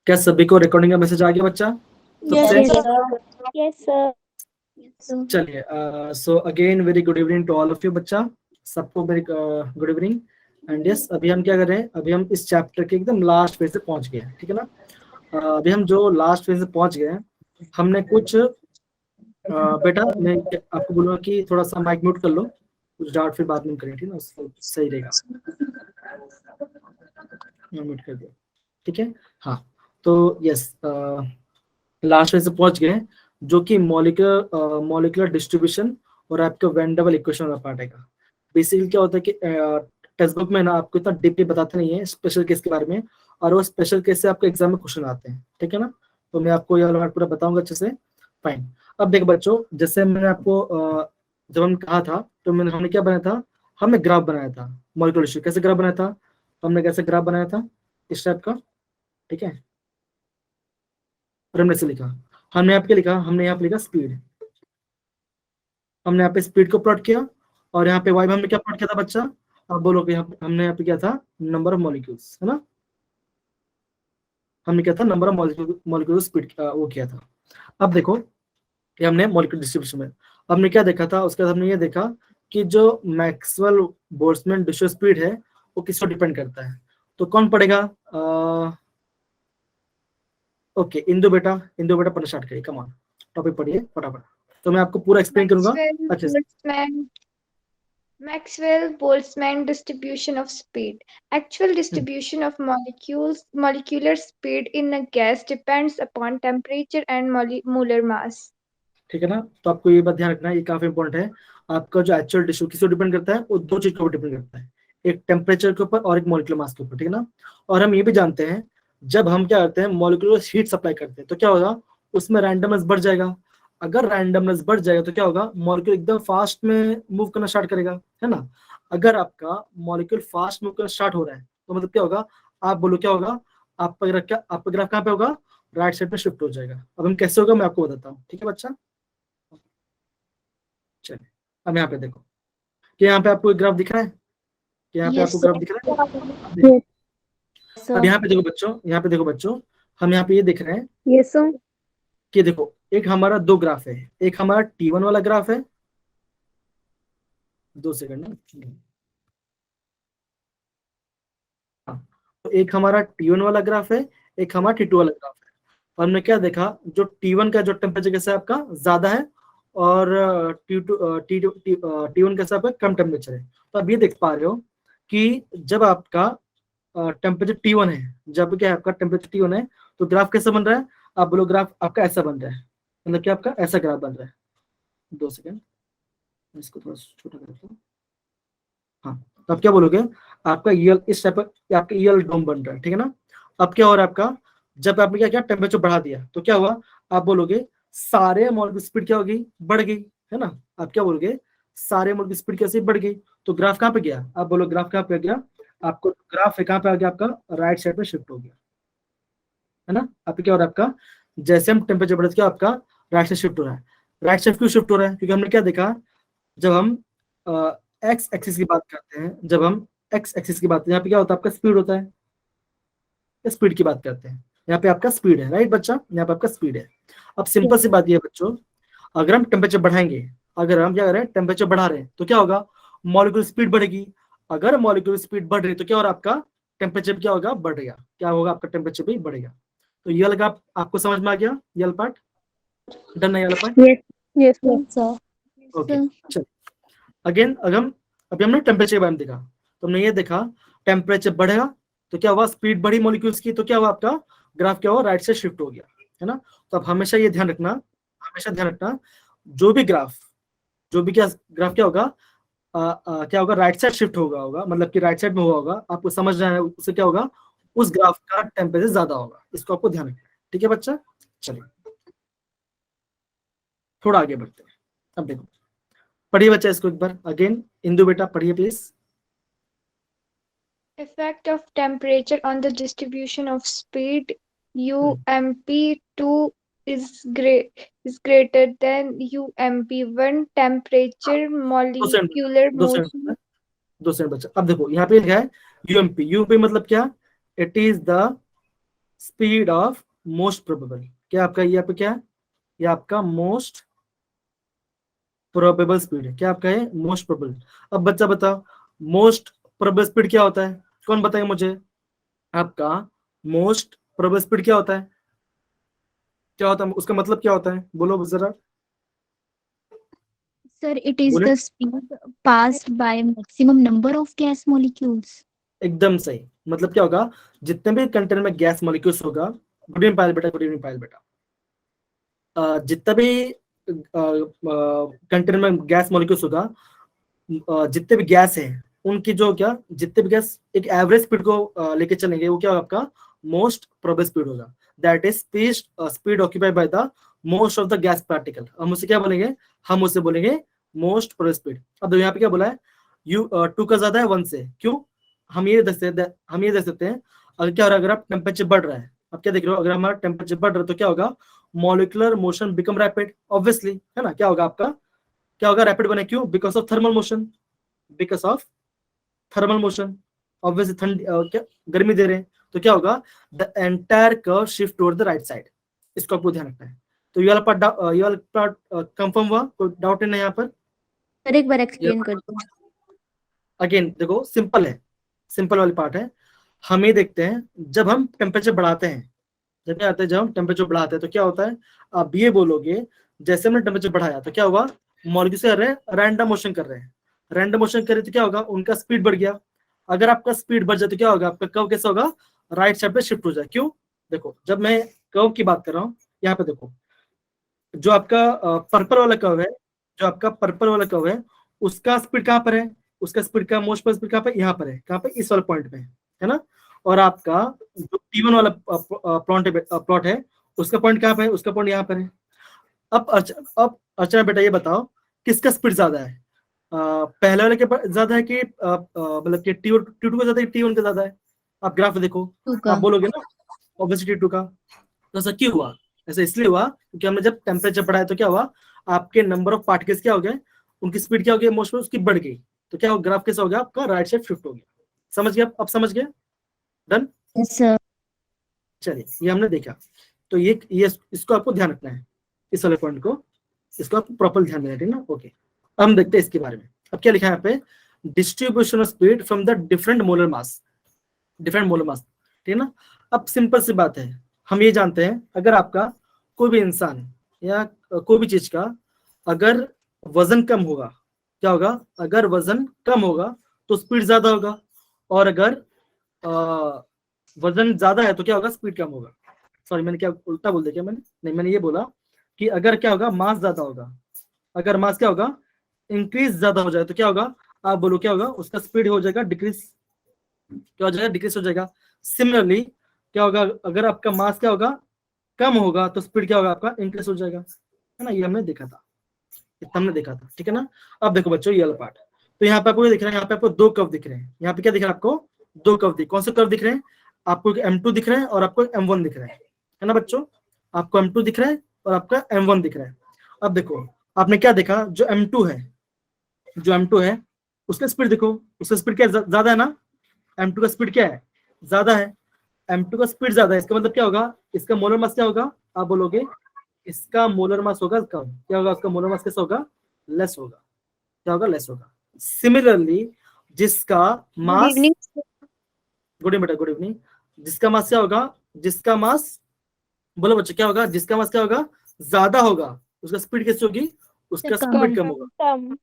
क्या सभी को रिकॉर्डिंग का मैसेज आ गया बच्चा? Yes, sir. चलिए, so again very good evening to all of you बच्चा, सबको very good evening. And yes, अभी हम क्या कर रहे हैं, अभी हम इस चैप्टर के एकदम लास्ट पेज से पहुंच गए हैं, ठीक है ना। अभी हम जो लास्ट पेज से पहुंच गए हैं, हमने कुछ बेटा मैं आपको बोलूंगा कि थोड़ा सा माइक म्यूट कर लो, कुछ डाउट फिर बाद में करें, ठीक है ना, उसको सही रहेगा। म्यूट कर दो, ठीक है। हाँ, तो यस, लास्ट पेज से पहुंच गए हैं, जो कि मॉलिक्यूलर डिस्ट्रीब्यूशन और आपका वेन डबल इक्वेशन वाला पार्ट है। बेसिकली क्या होता है कि टेक्स्ट बुक में ना आपको इतना डीपली बताते नहीं है स्पेशल केस के बारे में, और वो स्पेशल केस से आपके एग्जाम में क्वेश्चन आते हैं, ठीक है ना। तो मैं आपको ये वाला पार्ट पूरा बताऊंगा अच्छे से। फाइन। अब देखो बच्चों, जैसे मैंने आपको जब हम कहा था, तो हमने क्या बनाया था, हमने ग्राफ बनाया था मॉलिक्यूलर डिस्ट्रीब्यूशन। कैसे ग्राफ बनाया था, तो हमने कैसे ग्राफ बनाया था, इस टाइप का, ठीक है। और हमने से लिखा, हमने यहाँ पे लिखा, हमने यहाँ पे लिखा स्पीड, हमने यहाँ पे स्पीड को प्लॉट किया, और यहाँ पे वाई हमने क्या प्लॉट किया था बच्चा, आप बोलो कि हमने यहाँ पे क्या था, नंबर ऑफ मॉलिक्यूल्स, है ना। हमने क्या था, नंबर ऑफ मॉलिक्यूल स्पीड वो किया था। अब देखो, ये हमने मॉलिक्यूलर डिस्ट्रीब्यूशन में हमने क्या देखा था, उसके बाद हमने ये देखा कि जो मैक्सवेल बोल्ट्जमैन डिस्ट्रीब्यूशन स्पीड है वो किस पर डिपेंड करता है। तो कौन पढ़ेगा? ओके, इंदु बेटा पढ़ना स्टार्ट करिए, कम ऑन, टॉपिक पढ़िए फटाफट। तो मैं आपको पूरा एक्सप्लेन करूंगा अच्छे से। Maxwell-Boltzmann distribution of speed. Actual distribution of molecular speed in a gas depends upon temperature and molar mass. ठीक है ना, तो आपको ये बात ध्यान रखना है, ये काफी इंपॉर्टेंट है। आपका जो एक्चुअल डिस्ट्रीब्यूशन किस पर डिपेंड करता है, वो दो चीज के ऊपर डिपेंड करता है, एक टेम्परेचर के ऊपर और एक मॉलिक्यूलर मास के ऊपर, ठीक है ना। और हम ये भी जानते हैं, जब हम क्या करते हैं, मॉलिक्यूलर हीट सप्लाई करते हैं, तो क्या होगा, उसमें रैंडमनेस बढ़ जाएगा। अगर रैंडमनेस बढ़ जाएगा तो क्या होगा, मॉलिक्यूल एकदम फास्ट में मूव करना स्टार्ट करेगा, है ना। अगर आपका मॉलिक्यूल फास्ट मूव करना स्टार्ट हो रहा है, तो मतलब क्या होगा, आप बोलो क्या होगा, आपका ग्राफ कहाँ पे होगा, राइट साइड पे शिफ्ट हो जाएगा। अब हम कैसे होगा मैं आपको बताता हूँ, ठीक है बच्चा। चलिए, अब यहाँ पे देखो कि यहाँ पे आपको एक ग्राफ दिख रहा है, कि यहाँ पे Yes, आपको sir. ग्राफ दिख रहा है। अब देखो, अब यहाँ पे देखो बच्चों, यहाँ पे देखो बच्चों, हम यहाँ पे ये देख रहे हैं Yes, sir. कि देखो, एक हमारा दो ग्राफ है, एक हमारा T1 वाला ग्राफ है, 2 सेकंड ना, हाँ, तो एक हमारा T1 वाला ग्राफ है, एक हमारा T2 वाला ग्राफ है। और हमने क्या देखा, जो T1 का जो टेम्परेचर कैसा है आपका, ज्यादा है, और T1 कैसा आपका कम टेम्परेचर है। तो आप ये देख पा रहे हो कि जब आपका टेम्परेचर T1 है, जब क्या है आपका टेम्परेचर T1 है, तो ग्राफ कैसा बन रहा है, आप बोलो ग्राफ आपका ऐसा बन रहा है, मतलब कि आपका ऐसा ग्राफ बन रहा है। 2 सेकंड, इसको थोड़ा छोटा कर देता हूँ। हाँ, तो आप क्या बोलोगे, आपका यल इस टाइप का आपका यल डोम बन रहा है, ठीक है ना। अब क्या हो रहा है आपका, जब आपने क्या किया, टेम्परेचर बढ़ा दिया, तो क्या हुआ, आप बोलोगे सारे मॉलिक्यूल स्पीड क्या होगी, बढ़ गई, है ना। आप क्या बोलोगे, सारे मॉलिक्यूल स्पीड कैसे बढ़ गई, तो ग्राफ कहाँ पे गया, आप बोलो ग्राफ कहाँ पे गया, आपको ग्राफ है कहाँ पे आ गया, आपका राइट साइड पे शिफ्ट हो गया, है ना। अब क्या हो रहा है आपका, जैसे हम टेम्परेचर बढ़ते क्या आपका राइट साइड शिफ्ट हो रहा है। राइट साइड क्यों शिफ्ट हो रहा है, क्योंकि हमने क्या देखा, जब हम एक्स एक्सिस की बात करते हैं, जब हम एक्स एक्सिस की बात करते हैं, यहाँ पे क्या होता है, आपका स्पीड होता है, स्पीड की बात करते हैं, यहाँ पे आपका स्पीड है, राइट बच्चा, यहाँ पे आपका स्पीड है। अब सिंपल सी बात ये है बच्चों, अगर हम टेम्परेचर बढ़ाएंगे, अगर हम क्या कर रहे हैं, टेम्परेचर बढ़ा रहे हैं, तो क्या होगा, मॉलिक्यूल स्पीड बढ़ेगी। अगर मॉलिक्यूल स्पीड बढ़ रही है, तो क्या हो रहा है, आपका टेम्परेचर क्या होगा, बढ़ेगा, क्या होगा, आपका टेम्परेचर भी बढ़ेगा। तो ये लगा, आपको समझ में आ गया ये पार्ट, डन है ये part. Yes. Yes, sir. Okay, चलो अगेन, अगर हम अभी हमने टेम्परेचर के बारे में देखा, तो हमने ये देखा टेम्परेचर बढ़ेगा, तो क्या हुआ, स्पीड बढ़ी मॉलिक्यूल्स की, तो क्या हुआ, आपका ग्राफ क्या हुआ, राइट से शिफ्ट हो गया, है ना। तो अब हमेशा ये ध्यान रखना, हमेशा ध्यान रखना, जो भी ग्राफ, जो भी क्या ग्राफ क्या होगा, क्या होगा, राइट साइड शिफ्ट होगा, मतलब कि राइट साइड में हुआ होगा, आपको समझना है, उससे क्या होगा, उस ग्राफ का टेम्परेचर ज्यादा होगा, इसको आपको ध्यान रखना है, ठीक है बच्चा। चलिए थोड़ा आगे बढ़ते हैं। अब देखो, पढ़िए बच्चा इसको एक बार अगेन, इंदु बेटा पढ़िए please. Effect of temperature on the distribution of speed. UMP2 is greater than UMP1. Temperature, दो सेकंड, molecular दो सेकंड, motion. 2 सेकंड बच्चा। अब देखो यहाँ पे लिखा है यूएमपी, यूएमपी मतलब क्या, it is the speed of most probable. क्या आपका ये आपका क्या है? ये आपका मोस्ट प्रोबेबल स्पीड है। क्या आपका है? Most probable. अब बच्चा बताओ मोस्ट प्रोबेबल स्पीड क्या होता है? कौन बताएगा मुझे? आपका मोस्ट प्रोबेबल स्पीड क्या होता है? क्या होता है उसका मतलब क्या होता है? बोलो जरा। Sir, it is बोले। the speed passed by maximum number of gas molecules. एकदम सही। मतलब क्या होगा? जितने भी कंटेनर में गैस मॉलिक्यूल्स होगा, गुड इवनिंग पायल बेटा, गुड इवनिंग पायल बेटा, जितना भी कंटेनर में गैस मॉलिक्यूल्स होगा, जितने भी गैस है उनकी जो क्या जितने भी गैस एक एवरेज स्पीड को लेके चलेंगे, वो क्या होगा? आपका मोस्ट प्रोबेबल स्पीड होगा। That is speed occupied by the most of the gas particle. हम उसे क्या बोलेंगे? हम उसे बोलेंगे मोस्ट प्रोबेबल स्पीड। अब यहाँ पे क्या बोला है? यू 2 का ज्यादा है 1 से। क्यों? हम ये देख सकते हैं अगर क्या हो रहा है, अगर आप टेम्परेचर बढ़ रहा है, आप क्या देख रहे हो? अगर हमारा टेम्परेचर बढ़ रहा है तो क्या होगा? Molecular motion become rapid, obviously, है ना? क्या होगा आपका? क्या होगा? रैपिड बने। क्यों? Because of thermal motion. Because of thermal motion, obviously ठंड क्या गर्मी दे रहे हैं, तो क्या होगा? The entire curve shift toward the right side. इसको आपको ध्यान रखना है। तो ये वाला पार्ट कंफर्म हुआ? कोई डाउट नहीं यहाँ पर? सर एक बार एक्सप्लेन कर दो। अगेन देखो, सिंपल है, सिंपल वाली पार्ट है। हम ये देखते हैं जब हम टेम्परेचर बढ़ाते हैं, जब क्या आता है? जब हम टेम्परेचर बढ़ाते हैं तो क्या होता है? आप ये बोलोगे जैसे हमने टेम्परेचर बढ़ाया तो क्या हुआ? मॉलिक्यूल्स कर रहे हैं, रैंडम मोशन कर रहे हैं। रैंडम मोशन करे तो क्या होगा? उनका स्पीड बढ़ गया। अगर आपका स्पीड बढ़ जाए तो क्या होगा? आपका कर्व कैसा होगा? राइट साइड पे शिफ्ट हो जाए। क्यों? देखो, जब मैं कर्व की बात कर रहा हूँ, यहाँ पे देखो, जो आपका पर्पल वाला कर्व है, जो आपका पर्पल वाला कर्व है, उसका स्पीड कहाँ पर है? उसका स्पीड का मोस्ट पर स्पीड कहाँ पे? यहाँ पर है। कहाँ पे? इस वाले पॉइंट पे है ना? और आपका जो T1 वाला प्लॉट है, उसका पॉइंट कहाँ पे है? उसका पॉइंट यहाँ पर है। अब अर्चना बेटा ये बताओ किसका स्पीड ज्यादा है? पहले वाले के ज्यादा है कि मतलब कि T2 का ज्यादा है, T1 का ज्यादा है? आप ग्राफ देखो, 2 का। आप बोलोगे ना ऑब्वियसली T2 का। तो ऐसा क्यों हुआ? ऐसा इसलिए हुआ क्योंकि हमने जब टेम्परेचर बढ़ाया तो क्या हुआ? आपके नंबर ऑफ पार्टिकल्स क्या हो गए? उनकी स्पीड क्या हो गई? मोस्ट में उसकी बढ़ गई। तो क्या हो? ग्राफ कैसा हो गया? आपका राइट साइड शिफ्ट हो गया। समझ गया? अब समझ गया? डन। Yes, sir. चलिए, ये हमने देखा। तो ये इसको आपको ध्यान रखना है, इस वाले पॉइंट को, इसको आपको प्रॉपर ध्यान देना है, ठीक ना? ओके, अब हम देखते हैं इसके बारे में। अब क्या लिखा है यहाँ पे? Distribution of speed from the different molar mass, different molar mass, ठीक है ना? अब सिंपल सी बात है, हम ये जानते हैं अगर आपका कोई भी इंसान या कोई भी चीज का अगर वजन कम होगा, क्या होगा? अगर वजन कम होगा तो स्पीड ज्यादा होगा, और अगर वजन ज्यादा है तो क्या होगा? स्पीड कम होगा। सॉरी, मैंने क्या उल्टा बोल दिया क्या? मैंने नहीं, मैंने ये बोला कि अगर क्या होगा? मास ज्यादा होगा, अगर मास क्या होगा? इंक्रीज ज्यादा हो जाए तो क्या होगा? आप बोलो क्या होगा? उसका स्पीड हो जाएगा डिक्रीज। क्या हो जाएगा? डिक्रीज हो जाएगा। सिमिलरली क्या होगा? अगर आपका मास क्या होगा? कम होगा तो स्पीड क्या होगा? आपका इंक्रीज हो जाएगा, है ना? ये हमने देखा था, इतना हमने देखा था, ठीक है ना? अब देखो बच्चों, ये वाला पार्ट। तो यहाँ पे आपको दिख रहा है, यहाँ पे आपको 2 कर्व दिख रहे हैं। यहाँ पे क्या दिख रहा है आपको? 2 कर्व दिख। कौन से कर्व दिख रहे हैं? आपको एक M2 दिख रहा है और आपको एक M1 दिख रहा है ना बच्चों? आपको M2 दिख रहा है और आपका M1 दिख रहा है। अब देखो, आपने क्या देखा? जो M2 है, जो M2 है उसका स्पीड देखो, उसका स्पीड क्या ज्यादा है ना? M2 का स्पीड क्या है? ज्यादा है। M2 का स्पीड ज्यादा है, इसका मतलब क्या होगा? इसका मोलर मास क्या होगा? आप बोलोगे इसका मोलर मास होगा कम। क्या होगा? उसका मोलर मास कैसा होगा? लेस होगा। क्या होगा? लेस होगा। सिमिलरली जिसका मास, Good evening. गुड इवनिंग बेटा, गुड इवनिंग, जिसका मास क्या होगा? जिसका मास, बोलो बच्चे क्या होगा? जिसका मास क्या होगा? ज्यादा होगा, उसका स्पीड कैसे होगी? उसका कम। स्पीड कम होगा।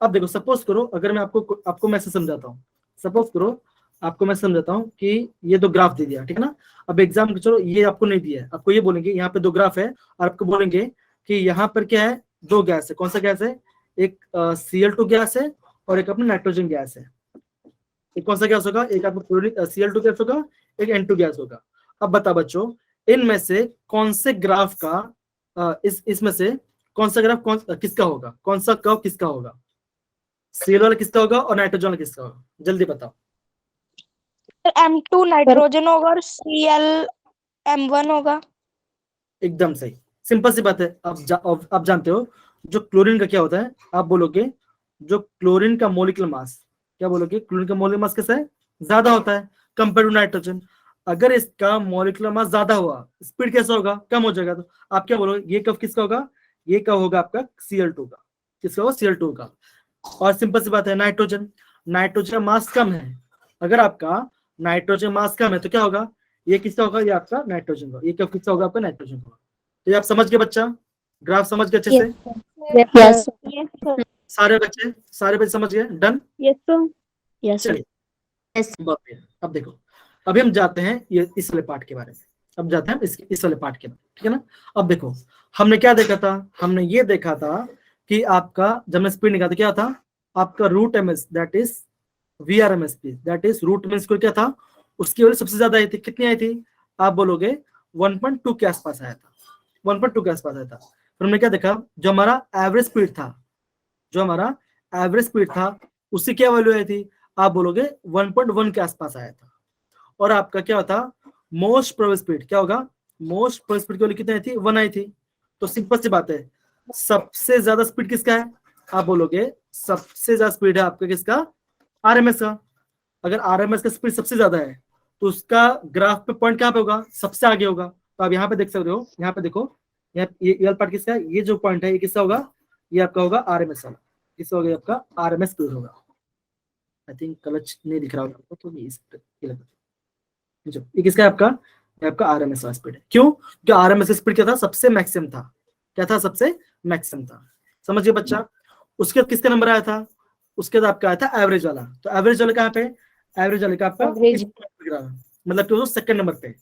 अब देखो, सपोज करो अगर मैं आपको मैं समझाता हूँ, सपोज करो आपको मैं समझाता हूँ कि ये 2 ग्राफ दे दिया, ठीक है ना? अब एग्जाम चलो, ये आपको नहीं दिया है, आपको ये बोलेंगे यहाँ पे 2 ग्राफ है और आपको बोलेंगे कि यहाँ पर क्या है? 2 गैस है। कौन सा गैस है? एक Cl2 गैस है और एक अपना नाइट्रोजन गैस है। एक कौन सा गैस होगा? एक आपका Cl2 गैस होगा, एक N2 गैस होगा। अब बता बच्चों, इनमें से कौन से ग्राफ का इसमें से कौन सा ग्राफ किसका होगा? कौन सा कर्व किसका होगा? Cl वाला किसका होगा और नाइट्रोजन वाला किसका होगा? जल्दी बताओ। M2 नाइट्रोजन होगा और Cl M1 होगा। एकदम सही, सिंपल सी बात है। आप जानते हो जो क्लोरीन का क्या होता है? आप बोलोगे जो क्लोरीन का मोलिकुलर मास, क्या बोलोगे? क्लोरीन का मोलिकुलर मास कैसा है? ज्यादा होता है कंपेयर टू नाइट्रोजन। अगर इसका मॉलिक्यूलर मास ज्यादा हुआ स्पीड कैसा होगा, कम हो जाएगा। तो आप क्या बोलो, ये कब किसका होगा, ये कब होगा आपका Cl2 का, किसका होगा Cl2 का। और सिंपल सी बात है, नाइट्रोजन, नाइट्रोजन मास कम है, अगर आपका नाइट्रोजन मास कम है तो क्या होगा, ये किसका होगा, ये आपका नाइट्रोजन का, ये कब किसका होगा, आपका नाइट्रोजन का। तो ये आप समझ गए बच्चा, ग्राफ समझ गए अच्छे से, Yes, sir. Yes, sir. सारे बच्चे समझ गए, done. Yes, sir. Yes, sir. चलिए Yes. बहुत बढ़िया। अब देखो, अभी हम जाते हैं ये इस वाले पार्ट के बारे में, अब जाते हैं इस वाले पार्ट के बारे में, ठीक है ना। अब देखो हमने क्या देखा था, हमने ये देखा था कि आपका जब हमने स्पीड निकाला था क्या था, आपका root MS that is VRMS speed, that is root mean square क्या था, उसकी वैल्यू सबसे ज्यादा आई थी, कितनी आई थी, आप बोलोगे 1.2 के आसपास आया था, 1.2 के आसपास आया था। फिर हमने क्या देखा, जो हमारा एवरेज स्पीड था, जो हमारा एवरेज स्पीड था उसकी क्या वैल्यू आई थी, आप बोलोगे 1.1 के आसपास आया था। और आपका क्या था, मोस्ट प्रोबेबल स्पीड क्या होगा, मोस्ट प्रोबेबल स्पीड की वैल्यू कितनी आई थी, 1 आई थी। तो सिंपल सी बात है, सबसे ज्यादा स्पीड किसका है, आप बोलोगे सबसे ज्यादा स्पीड है आपका किसका, आरएमएस का। अगर आरएमएस का स्पीड सबसे ज्यादा है तो उसका ग्राफ पे पॉइंट कहाँ पे होगा, सबसे आगे होगा। तो आप यहाँ पे देख सकते हो, यहाँ पे देखो, यहाँ ये पार्ट किसका है, ये जो पॉइंट है ये किसका होगा, ये आपका होगा आरएमएस वाला, किसका होगा, आपका आरएमएस स्पीड होगा। आई थिंक कलर नहीं दिख रहा होगा तो ये किसका है, आपका ये आपका आरएमएस वाला स्पीड है। क्यों, क्योंकि आरएमएस स्पीड क्या था, सबसे मैक्सिमम था, क्या था, सबसे मैक्सिमम था। समझिए बच्चा। उसके बाद किसका नंबर आया था, उसके बाद आपका आया था एवरेज वाला। तो एवरेज वाले कहाँ पे, एवरेज वाले का आपका Average. मतलब कि सेकंड नंबर पे,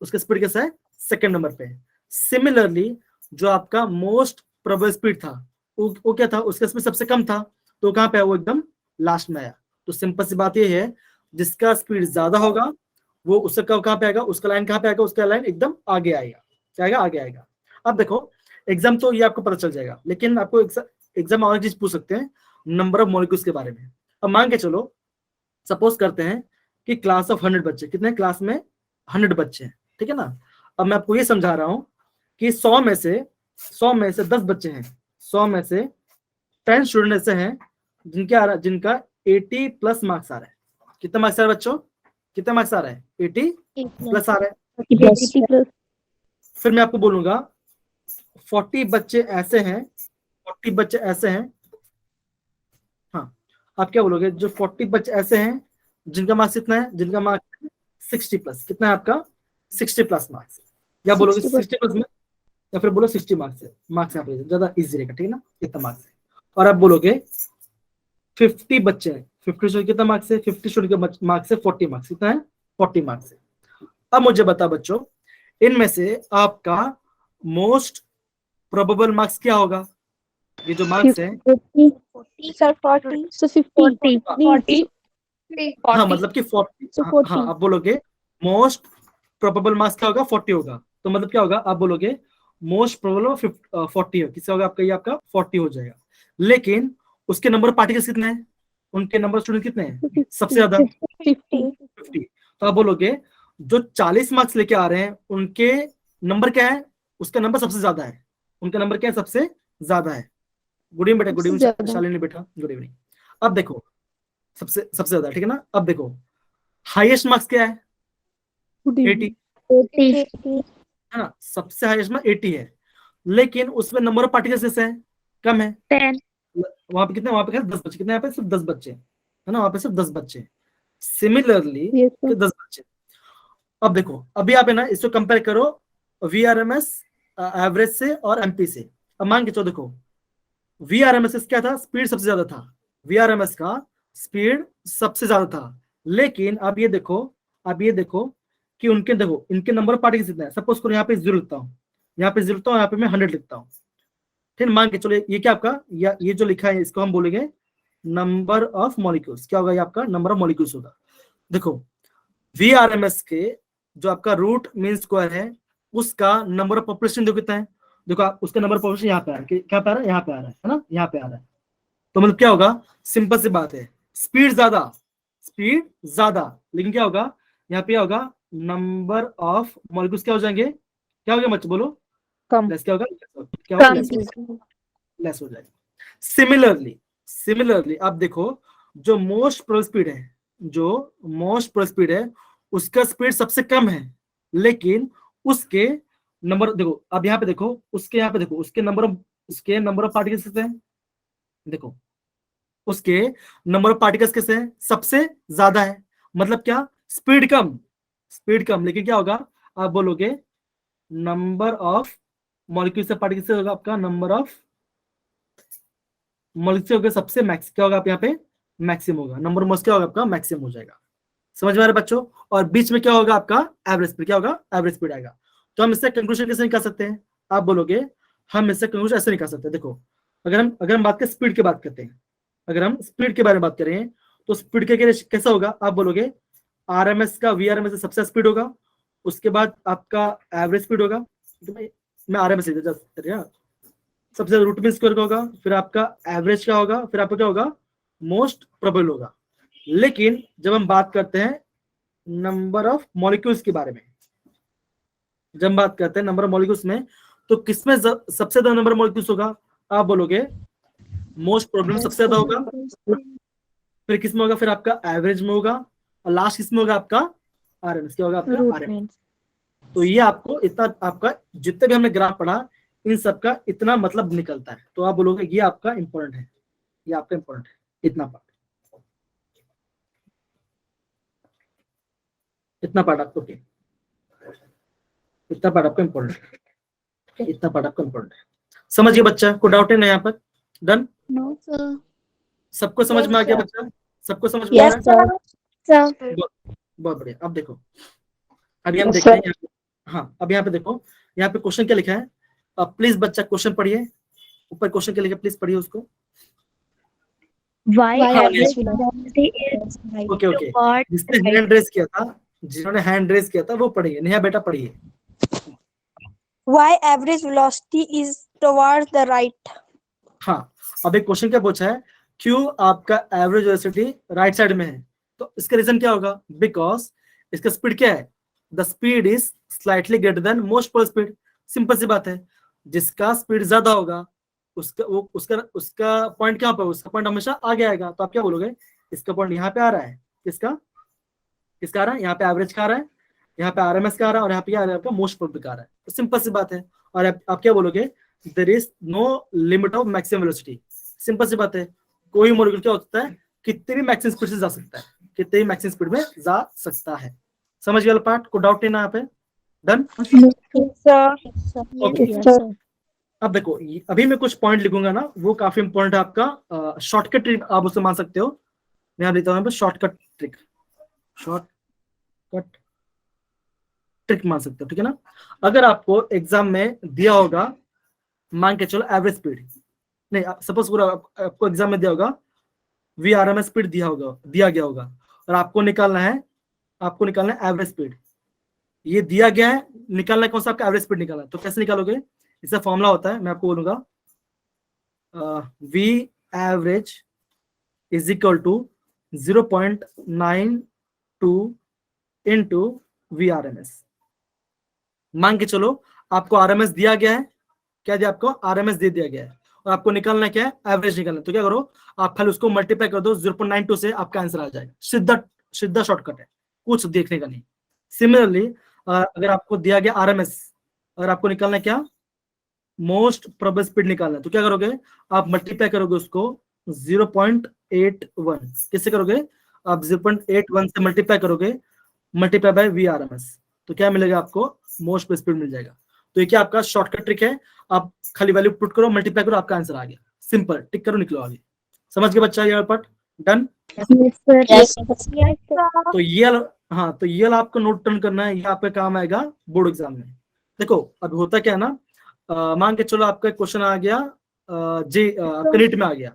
उसका स्पीड कैसा है, सेकंड नंबर पे। सिमिलरली जो आपका मोस्ट प्रोबेबल स्पीड था वो क्या था, उसका स्पीड सबसे कम था, तो कहाँ पे है, वो एकदम लास्ट में आया। तो सिंपल सी बात ये है, जिसका स्पीड ज्यादा होगा वो उसका कहाँ पे आएगा, उसका लाइन कहाँ पे आएगा, उसका लाइन एकदम आगे आएगा, क्या आएगा, आगे आएगा। अब देखो एग्जाम तो ये आपको पता चल जाएगा, लेकिन आपको एग्जाम और चीज पूछ सकते हैं, नंबर ऑफ मॉलिक्यूल्स के बारे में। अब मान के चलो, सपोज करते हैं कि क्लास ऑफ 100 बच्चे, कितने क्लास में 100 बच्चे हैं, ठीक है ना। अब मैं आपको ये समझा रहा हूं कि 100 में से 10 बच्चे हैं, 100 में से 10 स्टूडेंट ऐसे हैं जिनका 80 प्लस मार्क्स आ रहा है। कितना मार्क्स आ रहा है बच्चों, कितना मार्क्स आ रहा है, 80 प्लस आ रहा है। 80 plus. फिर मैं आपको बोलूंगा 40 बच्चे ऐसे हैं, 40 बच्चे ऐसे हैं, हाँ आप क्या बोलोगे, जो 40 बच्चे ऐसे हैं जिनका मार्क्स कितना है, जिनका मार्क्स 60 प्लस, कितना है आपका 60 प्लस मार्क्स, या बोलोगे 60 प्लस में, या फिर बोलो 60 मार्क्स है, मार्क्स यहाँ पे ज्यादा इजी रहेगा, ठीक है ना, कितना मार्क्स है। और आप बोलोगे 50 बच्चे हैं, 50 स्टूडेंट कितना मार्क्स है, 50 स्टूडेंट का मार्क्स है 40 मार्क्स, कितना है 40 मार्क्स है। अब मुझे बता बच्चों, इनमें से आपका मोस्ट प्रोबेबल मार्क्स क्या होगा, ये जो मार्क्स है, 40 sir, 40. So 50. 40. हाँ मतलब कि 40, So हाँ 40. आप बोलोगे मोस्ट प्रोबेबल मार्क्स क्या होगा, 40 होगा। तो मतलब क्या होगा, आप बोलोगे मोस्ट प्रोबेबल 40 हो, किससे होगा आपका, ये आपका 40 हो जाएगा। लेकिन उसके नंबर पार्टिकल्स कितने हैं, उनके नंबर स्टूडेंट कितने हैं, सबसे ज्यादा 50. 50। तो आप बोलोगे जो 40 मार्क्स लेके आ रहे हैं उनके नंबर क्या है, उसका नंबर सबसे ज्यादा है, उनका नंबर क्या है, सबसे ज्यादा है। गुड इवनिंग बेटा, गुड सबसे इवनिंग ज्यादा। शालिनी बेटा, गुड इवनिंग। अब देखो सबसे ज्यादा, ठीक है ना। अब देखो हाईएस्ट मार्क्स क्या है, 80 है ना, सबसे हाईएस्ट मार्क्स 80 है, लेकिन उसमें नंबर ऑफ पार्टिकल्स कैसे है, कम है। 10. वहां पे कितने, वहां पे 10 बच्चे, कितने यहाँ पे सिर्फ 10 बच्चे है ना, वहां पे सिर्फ 10 बच्चे। Similarly Yes, sir. 10 बच्चे। अब देखो अभी आप है ना इसको कंपेयर करो VRMS एवरेज से और MP से। अब मान के चलो देखो VRMS क्या था, स्पीड सबसे ज्यादा था, VRMS का स्पीड सबसे ज्यादा था। लेकिन अब ये देखो कि उनके देखो इनके नंबर ऑफ पार्टिकल्स कितने हैं। सपोज करो यहाँ पे 0 लिखता हूँ, यहाँ पे 0 लिखता हूँ, यहाँ पे मैं 100 लिखता हूँ, फिर मान के चलो ये क्या आपका, ये जो लिखा है इसको हम बोलेंगे नंबर ऑफ मॉलिक्यूल्स। क्या होगा, ये आपका नंबर ऑफ मॉलिक्यूल्स होगा। देखो VRMS के जो आपका रूट मीन स्क्वायर है उसका नंबर ऑफ पॉपुलेशन जो कितना है, देखो उसका नंबर ऑफ पॉपुलेशन यहाँ पे आ रहा है, क्या पे आ रहा है, यहाँ पे आ रहा है ना, यहाँ पे आ रहा है। तो मतलब क्या होगा, सिंपल सी बात है, स्पीड ज्यादा, लेकिन क्या होगा यहाँ पे, होगा नंबर ऑफ मॉलिक्यूल्स क्या हो जाएंगे, क्या हो गया बच्चे बोलो, कम. लेस, क्या होगा, क्या होगा, Kam. लेस हो जाएगा। सिमिलरली आप देखो जो मोस्ट प्रोबेबल स्पीड है, उसका स्पीड सबसे कम है, लेकिन उसके नंबर देखो, अब यहाँ पे देखो, उसके यहाँ पे देखो, उसके नंबर ऑफ पार्टिकल्स कितने हैं, देखो उसके नंबर ऑफ पार्टिकल्स कितने हैं, सबसे ज्यादा है, मतलब क्या, स्पीड कम, लेकिन क्या होगा, आप बोलोगे नंबर ऑफ मॉलिक्यूल्स से पार्टिकल्स से होगा आपका नंबर ऑफ मॉलिक्यूल्स होगा सबसे मैक्स, क्या होगा आप यहाँ पे मैक्सिमम होगा, नंबर मोल्स क्या होगा आपका मैक्सिमम हो जाएगा। समझ में आ रहा है बच्चों? और बीच में क्या होगा आपका एवरेज स्पीड, क्या होगा एवरेज स्पीड आएगा। तो हम इससे कंक्लूजन कैसे निकाल सकते हैं, आप बोलोगे हम इससे कंक्लूजन ऐसे निकाल सकते हैं। देखो अगर हम बात करें स्पीड की बात करते हैं, अगर हम स्पीड के बारे में बात करें तो स्पीड के कैसा होगा, आप बोलोगे आरएमएस का वीआरएमएस से सबसे स्पीड होगा, उसके बाद आपका एवरेज स्पीड होगा, तो मैं आरएमएस सबसे रूट मीन स्क्वायर का होगा, फिर आपका एवरेज का होगा, फिर आपका क्या होगा मोस्ट प्रोबेबल होगा। लेकिन जब हम बात करते हैं नंबर ऑफ मॉलिक्यूल्स के बारे में, जब हम बात करते हैं नंबर ऑफ मॉलिक्यूल्स में, तो किसमें सबसे ज्यादा नंबर ऑफ मॉलिक्यूल्स होगा, आप बोलोगे मोस्ट प्रोबेबल सबसे ज्यादा होगा, फिर किसमें होगा, फिर आपका एवरेज में होगा, और लास्ट किसमें होगा आपका आरएमएस, क्या होगा आपका आरएमएस। तो ये आपको इतना, आपका जितने भी हमने ग्राफ पढ़ा इन सब का इतना मतलब निकलता है, तो आप बोलोगे ये आपका इंपॉर्टेंट है, ये आपका इंपॉर्टेंट है, इतना पार्ट आपको, इतना पार्ट आपका इंपॉर्टेंट है, इतना पार्ट आपका इंपॉर्टेंट है। समझिए बच्चा, को डाउट है ना यहाँ पर? डन? No sir. सबको समझ में आ गया बच्चा? सबको समझ में आ Yes, रहा है? sir. बहुत बढ़िया। अब देखो, अभी हम देखते हैं यहाँ पे, हाँ अब यहाँ पे देखो, यहाँ पे क्वेश्चन क्या लिखा है, अब प्लीज बच्चा क्वेश्चन पढ़िए, ऊपर क्वेश्चन क्या लिखा है प्लीज पढ़िए उसको। Why हाँ, average velocity is okay okay, toward जिसने हैंड रेज किया था, जिन्होंने हैंड रेज किया था वो पढ़िए, नेहा बेटा पढ़िए। Why average velocity is towards the right? हाँ, अब एक क्वेश्चन क्या पूछा है, क्यों आपका एवरेज वेलोसिटी राइट साइड में है, तो इसका रीजन क्या होगा, बिकॉज इसका स्पीड क्या है, the speed is slightly greater than most पर स्पीड। सिंपल सी बात है, जिसका स्पीड ज्यादा होगा उसका पॉइंट क्या पे, उसका पॉइंट हमेशा आगे आएगा। तो आप क्या बोलोगे, इसका पॉइंट यहाँ पे आ रहा है, किसका आ रहा है, यहाँ पे एवरेज का आ रहा है, यहाँ पे आरएमएस का आ रहा है, और यहाँ पे क्या आ रहा है आपका मोस्ट प्रोबेबल का आ रहा है। तो सिंपल सी बात है। और आप क्या बोलोगे, there is no limit of maximum velocity. Simple सी बात है, कोई मॉलिक्यूल क्या होता है, कितनी भी मैक्सिमम स्पीड से जा सकता है, कितनी भी मैक्सिमम स्पीड में जा सकता है। समझ गए पार्ट को? डाउट नहीं ना यहाँ पे? डन? Sir. अब देखो, अभी मैं कुछ पॉइंट लिखूंगा ना, वो काफी इंपॉर्टेंट है आपका, शॉर्टकट ट्रिक आप उसे मान सकते हो। मैं यहाँ लिखता हूँ शॉर्टकट ट्रिक मान सकते हो, ठीक है ना। अगर आपको एग्जाम में दिया होगा, मान के चलो एवरेज स्पीड, नहीं सपोज पूरा आपको एग्जाम में दिया होगा वीआरएमएस स्पीड दिया गया होगा, और आपको निकालना है एवरेज स्पीड। ये दिया गया है, निकालना है कौन सा, आपका एवरेज स्पीड निकालना है। तो कैसे निकालोगे, इसका फॉर्मूला होता है, मैं आपको बोलूंगा, V average is equal to 0.92 into V RMS. मान के चलो आपको आरएमएस दिया गया है, क्या दिया आपको, आरएमएस दे दिया गया है, और आपको निकालना क्या है, एवरेज निकालना है। तो क्या करो, आप खाली उसको मल्टीप्लाई कर दो 0.92 से, आपका आंसर आ जाएगा। सीधा शॉर्टकट है, कुछ देखने का नहीं। सिमिलरली अगर आपको दिया गया आरएमएस, अगर आपको निकालना है क्या, मोस्ट प्रोबेबल स्पीड निकालना है, तो क्या करोगे, आप मल्टीप्लाई करोगे उसको 0.81, किससे करोगे, आप 0.81 से मल्टीप्लाई बाय वी आरएमएस, तो क्या मिलेगा आपको, मोस्ट प्रोबेबल स्पीड मिल जाएगा। तो ये क्या आपका शॉर्टकट ट्रिक है, आप खाली वैल्यू पुट करो, मल्टीप्लाई करो, आपका आंसर आ गया, सिंपल, टिक करो, निकलो आगे। समझ गए बच्चा ये पार्ट? डन? तो ये तो ये आपको नोट डाउन करना है, ये आपका काम आएगा बोर्ड एग्जाम में। देखो अब होता क्या है ना, मान के चलो आपका क्वेश्चन आ गया, आपका नीट में आ गया,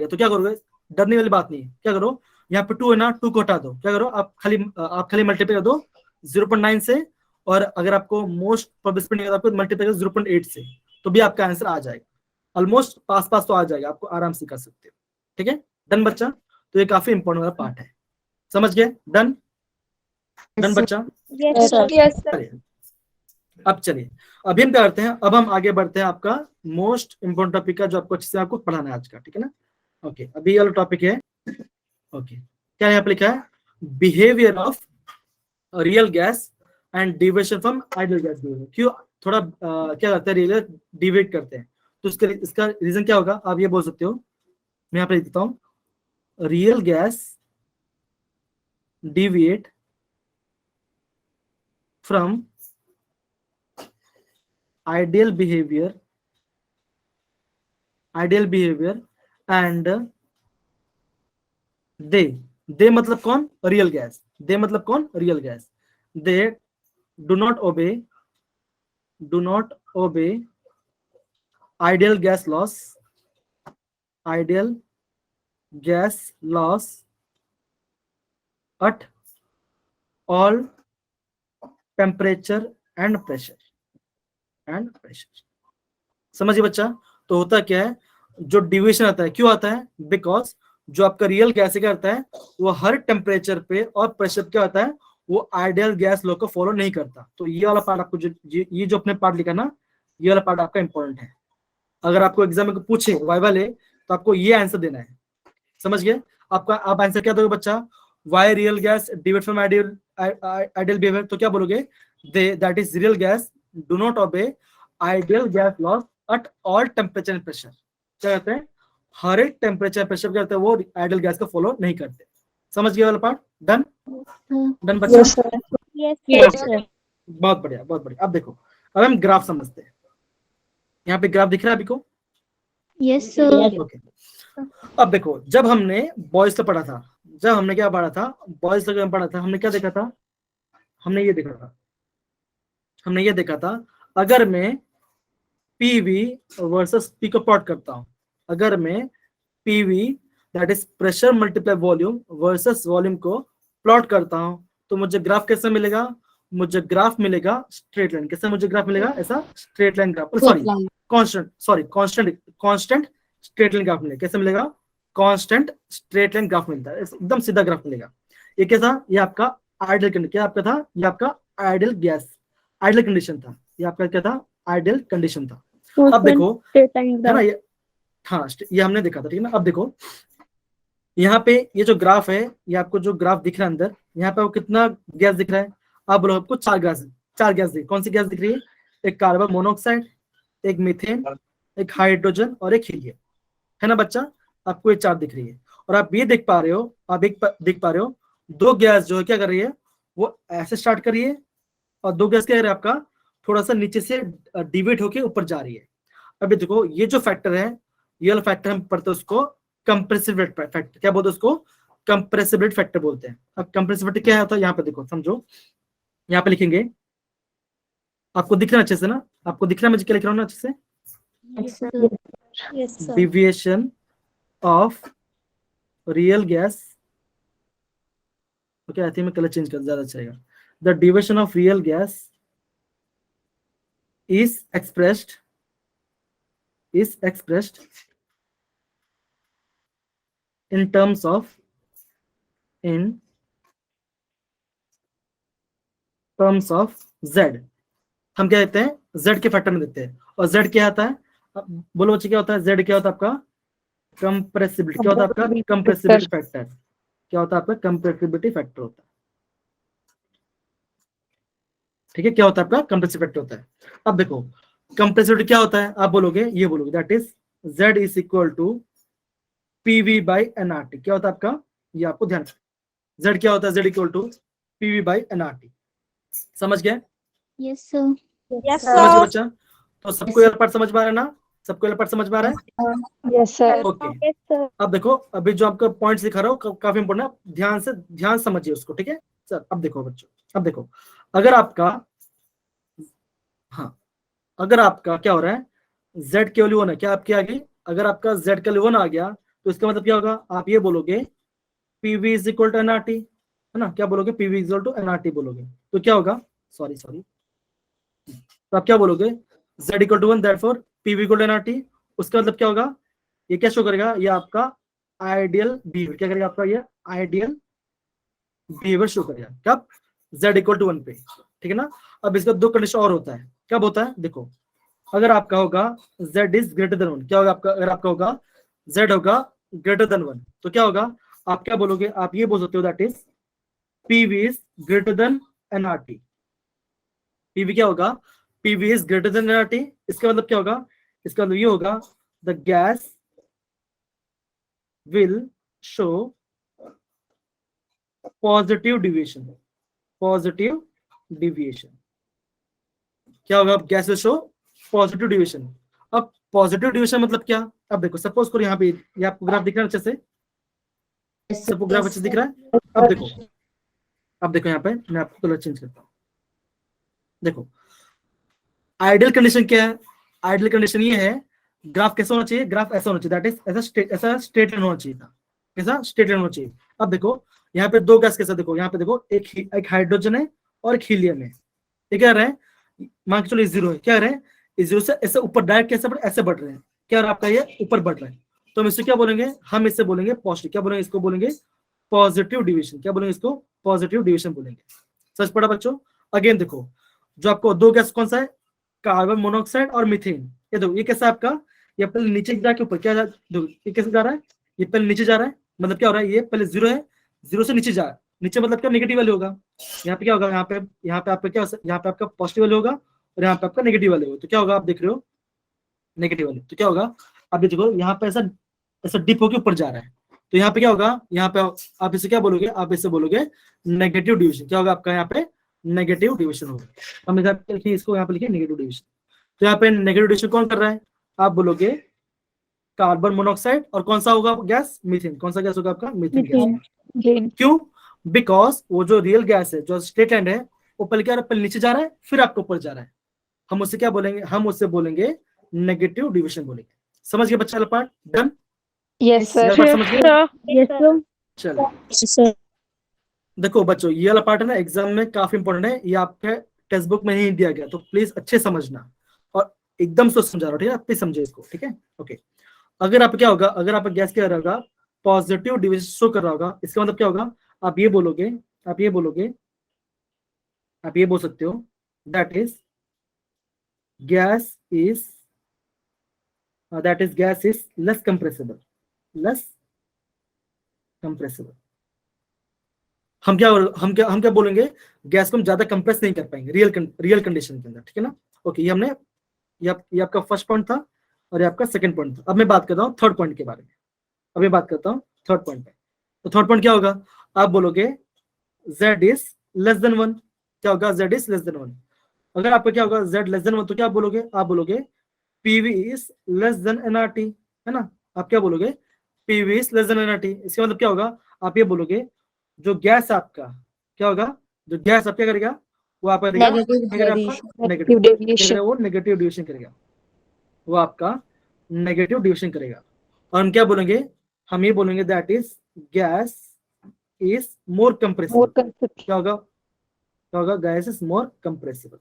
तो क्या करोगे, डरने वाली बात नहीं है। क्या करो, यहाँ पे 2 है ना, 2 को हटा दो, क्या करो, आप खाली मल्टीप्लाई कर दो 0.9 से, और अगर आपको मोस्ट प्रोबेबल स्पीड निकालना है, मल्टीप्लाई करो 0.8 से, तो भी आपका आंसर आ जाएगा, ऑलमोस्ट पास तो आ जाएगा, आपको आराम से कर सकते हो। ठीक है, डन बच्चा? तो ये काफी इंपॉर्टेंट वाला पार्ट है, समझ गए? डन बच्चा? Yes, sir. अब चलिए, अभी हम क्या करते हैं, अब हम आगे बढ़ते हैं आपका मोस्ट इंपोर्टेंट टॉपिक का, जो आपको अच्छे से आपको पढ़ाना है आज का, ठीक है ना। ओके, अभी वाला टॉपिक है, ओके, क्या यहाँ पे लिखा है, behaviour of real gas and deviation from ideal gas. क्यों थोड़ा क्या करते हैं, रियल डिवेट करते हैं, तो इसका रीजन क्या होगा, आप ये बोल सकते हो, मैं यहाँ पे लिख देता हूँ, real gas deviate from ideal behavior and they मतलब कौन, रियल गैस, they मतलब कौन, real gas, they do not obey ideal gas laws at all temperature and pressure। समझिए बच्चा, तो होता क्या है, जो डिविएशन आता है क्यों आता है, बिकॉज जो आपका रियल गैस क्या करता है, वो हर टेम्परेचर पे और प्रेशर क्या होता है, वो आइडियल गैस लॉ को फॉलो नहीं करता। तो ये वाला पार्ट आपको ये जो अपने पार्ट लिखा ना, ये वाला पार्ट आपका इंपॉर्टेंट है। अगर आपको एग्जाम में पूछे वाइवा ले, तो आपको ये आंसर देना है, समझ गए। आपका आप आंसर क्या दोगे बच्चा, why real gas deviate from ideal behaviour, तो क्या बोलोगे, that is real gas do not obey ideal gas laws at all temperature and pressure. क्या कहते हैं, हर एक टेम्परेचर प्रेशर क्या करते हैं, वो आइडियल गैस को फॉलो नहीं करते। समझ गए वाला पार्ट, डन डन बच्चा। Yes, sir. Yes, sir. बहुत बढ़िया बहुत बढ़िया। अब देखो, अब हम ग्राफ समझते हैं। यहाँ पे ग्राफ दिख रहा है अभी को, Yes, sir. ओके। अब देखो, जब हमने बॉयज का पढ़ा था, जब हमने क्या पढ़ा था, बॉयज का पढ़ा था, हमने क्या देखा था, हमने ये देखा था, अगर मैं पीवी वर्सेस पी को प्लॉट करता हूं, अगर मैं PV that is pressure multiply volume versus volume को प्लॉट करता हूं, तो मुझे ग्राफ कैसे मिलेगा, मुझे ग्राफ मिलेगा स्ट्रेट लाइन। कैसे मुझे ग्राफ मिलेगा, ऐसा straight line graph, constant straight line graph मिलेगा। कैसे मिलेगा, कांस्टेंट स्ट्रेट लाइन ग्राफ मिलता है, एकदम सीधा ग्राफ मिलेगा। ये क्या था, ये आपका आइडियल कंडीशन, क्या आपका था, ये आपका आइडियल गैस आइडियल कंडीशन था, ये आपका क्या था, आइडियल कंडीशन था। अब देखो है ना, ये हाँ ये हमने देखा था, ठीक है ना। अब देखो यहाँ पे ये जो ग्राफ है, ये आपको जो ग्राफ दिख रहा है अंदर, यहाँ पे आपको कितना गैस दिख रहा है, आप बोलो आपको चार गैस दिख, कौन सी गैस दिख रही है, एक कार्बन मोनोऑक्साइड, एक मीथेन, एक हाइड्रोजन और एक हीलियम, है ना बच्चा। आपको ये चार दिख रही है, और आप ये देख पा रहे हो, आप देख पा रहे हो, दो गैस जो है क्या कर रही है, वो ऐसे स्टार्ट कर रही है, और दो गैस क्या कर रही है, आपका थोड़ा सा नीचे से डिवाइड होके ऊपर जा रही है। अभी देखो ये जो फैक्टर है, ये वाला फैक्टर हम पढ़ते हैं उसको कंप्रेसिबिलिटी फैक्टर, क्या बोलते हैं उसको, कंप्रेसिबिलिटी फैक्टर बोलते हैं। अब कंप्रेसिबिलिटी क्या होता है, यहाँ पे देखो समझो, यहाँ पे लिखेंगे, आपको दिख रहा है अच्छे से ना, आपको दिख रहा है मुझे क्या लिख रहा हूँ ना अच्छे से, Yes, sir. Yes, sir. deviation of real gas, okay, I think मैं कलर चेंज कर ज्यादा अच्छा रहेगा, the deviation of real gas is expressed in terms of z। हम क्या देते हैं, z के फैक्टर में देते हैं, और z क्या आता है, अब बोलो बच्चे क्या होता है, z क्या होता है आपका, कंप्रेसिबिलिटी, क्या होता है आपका, कंप्रेसिबिलिटी फैक्टर, क्या होता है आपका, कंप्रेसिबिलिटी फैक्टर होता है, ठीक है, क्या होता है आपका, कंप्रेसिबिलिटी फैक्टर होता है। अब देखो कंप्रेसिबिलिटी क्या होता है, आप बोलोगे, ये बोलोगे that is z is equal to PV by NRT. क्या होता है आपका, ये आपको ध्यान रखना, z क्या होता है, z equal to PV by NRT. समझ गए, Yes, sir. Yes, समझ गए sir. बच्चा, तो सबको ये पार्ट समझ में आ रहा है ना, सबको ये पार्ट समझ में आ रहा है, Yes, sir. Okay. Yes, sir. अब देखो, अभी जो आपका पॉइंट्स दिखा रहा हूँ काफी इंपोर्टेंट है, ध्यान समझिए उसको, ठीक है सर। अब देखो बच्चों, अब देखो, अगर आपका, हाँ अगर आपका क्या हो रहा है, z के वैल्यू 1 है, क्या आपके आगे, अगर आपका z का वैल्यू 1 आ गया, तो इसका मतलब क्या होगा, आप ये बोलोगे pv is equal to nRT, है ना, क्या बोलोगे, pv is equal to nRT बोलोगे, तो क्या होगा, सॉरी तो आप क्या बोलोगे, z equal to 1 therefore pv equal to nRT। उसका मतलब क्या होगा, ये क्या शो करेगा, ये आपका आइडियल बिहेवियर, क्या करेगा आपका, ये आइडियल बिहेवियर शो करेगा कब, z इक्वल टू 1 पे, ठीक है ना। अब इसका दो कंडीशन और होता है, कब होता है, देखो अगर आपका होगा z इज ग्रेटर देन 1, क्या होगा आपका, अगर आपका होगा z होगा ग्रेटर देन 1, तो क्या होगा, आप क्या बोलोगे, आप ये बोल सकते हो that is pv is greater than NRT. PV क्या होगा, PV is greater than NRT. इसका मतलब क्या होगा, इसका मतलब ये होगा the gas will show positive deviation. Positive deviation क्या होगा, gas will show positive deviation. अब पॉजिटिव डिविएशन मतलब क्या, अब देखो सपोज करो यहाँ पे ये आपको ग्राफ दिख रहा है अच्छे से, सबको ग्राफ अच्छे से दिख रहा है। अब देखो यहाँ पे मैं आपको कलर चेंज करता हूँ। देखो आइडियल कंडीशन क्या है, आइडियल कंडीशन ये है ग्राफ कैसा होना चाहिए, ग्राफ ऐसा होना चाहिए, दैट इज ऐसा स्ट्रेट लाइन होना चाहिए था, कैसा स्ट्रेट लाइन होना चाहिए। अब देखो यहाँ पे दो गैस कैसा, देखो यहाँ पे देखो एक हाइड्रोजन है और एक हीलियम है। ये क्या रहा है, मान के चलो जीरो है, क्या रहे हैं, इस जीरो से ऐसे ऊपर डायरेक्ट कैसे बढ़, ऐसे बढ़ रहे हैं, क्या रहा आपका ये ऊपर बढ़ रहा है। तो हम इससे क्या बोलेंगे, हम इससे बोलेंगे पॉजिटिव, क्या बोलेंगे इसको, बोलेंगे पॉजिटिव डिविजन। क्या बोलेंगे इसको, पॉजिटिव डिविजन बोलेंगे। सच पड़ा बच्चों। अगेन देखो जो आपको दो गैस कौन सा है, कार्बन मोनोऑक्साइड और मीथेन। ये देखो ये कैसा है आपका, ये पहले नीचे जाके ऊपर क्या देखो ये कैसे जा रहा है, ये पहले नीचे जा रहा है, मतलब क्या हो रहा है, ये पहले जीरो है, जीरो से नीचे जा रहा है, नीचे मतलब क्या नेगेटिव वैल्यू होगा। यहाँ पे क्या होगा, यहाँ पे आपका क्या, यहाँ पे आपका पॉजिटिव वैल्यू होगा और यहाँ पे आपका नेगेटिव वैल्यू होगा। तो क्या होगा, आप देख रहे हो नेगेटिव वैल्यू, तो क्या होगा, अब देखो यहाँ पे ऐसा ऐसा डिप होके ऊपर जा रहा है, तो यहाँ पे क्या होगा, यहाँ पे आप इसे क्या बोलोगे, आप इसे बोलोगे नेगेटिव डिविजन। क्या होगा आपका यहाँ पे नेगेटिव डिविजन होगा। हम लिखिए इसको, यहाँ पे लिखिए नेगेटिव डिविजन। तो यहाँ पे नेगेटिव डिविजन कौन कर रहा है, आप बोलोगे कार्बन मोनोऑक्साइड और कौन सा होगा गैस, मीथेन। कौन सा गैस होगा आपका, मीथेन गैस। क्यों, बिकॉज वो जो रियल गैस है, जो स्ट्रेट लाइन है, वो पहले क्या पहले नीचे जा रहा है फिर आपके ऊपर जा रहा है। हम उससे क्या बोलेंगे, हम उससे बोलेंगे नेगेटिव डिविजन बोलेंगे। समझ गए बच्चा वाला पार्ट, डन। Yes sir. समझ गए, यस सर। चलो देखो बच्चों ये वाला पार्ट है ना एग्जाम में काफी इंपॉर्टेंट है, ये आपके टेक्स्ट बुक में नहीं दिया गया, तो प्लीज अच्छे समझना और एकदम से समझा रहा हूँ, ठीक है, प्लीज समझे इसको, ठीक है। ओके, अगर आप क्या होगा, अगर आप गैस क्या रहेगा, पॉजिटिव डिविजन शो कर रहा होगा, इसका मतलब क्या होगा, आप ये बोलोगे, आप ये बोल सकते हो that is gas is less compressible. हम क्या बोलेंगे, गैस को हम ज्यादा कंप्रेस नहीं कर पाएंगे रियल कंडीशन के अंदर, ठीक है ना। ओके, ये आपका फर्स्ट पॉइंट था और ये आपका सेकंड पॉइंट था। अब मैं बात करता हूँ थर्ड पॉइंट के बारे में। अब मैं बात करता हूँ थर्ड पॉइंट पे। तो थर्ड पॉइंट क्या होगा, आप बोलोगे Z इज लेस देन 1। क्या होगा, Z इज लेस देन 1। अगर आपका क्या होगा Z लेस देन 1, तो क्या बोलोगे, आप बोलोगे PV is less than nRT, है ना। आप क्या बोलोगे, PV is less than nRT। इसका मतलब क्या होगा, आप ये बोलोगे जो गैस आपका क्या होगा, जो गैस आप क्या करेगा, वो आपका नेगेटिव डिविएशन करेगा, वो आपका नेगेटिव डिविएशन करेगा। और हम क्या बोलेंगे, हम ये बोलेंगे that is gas is more compressible. क्या होगा, गैस इज मोर कंप्रेसिबल।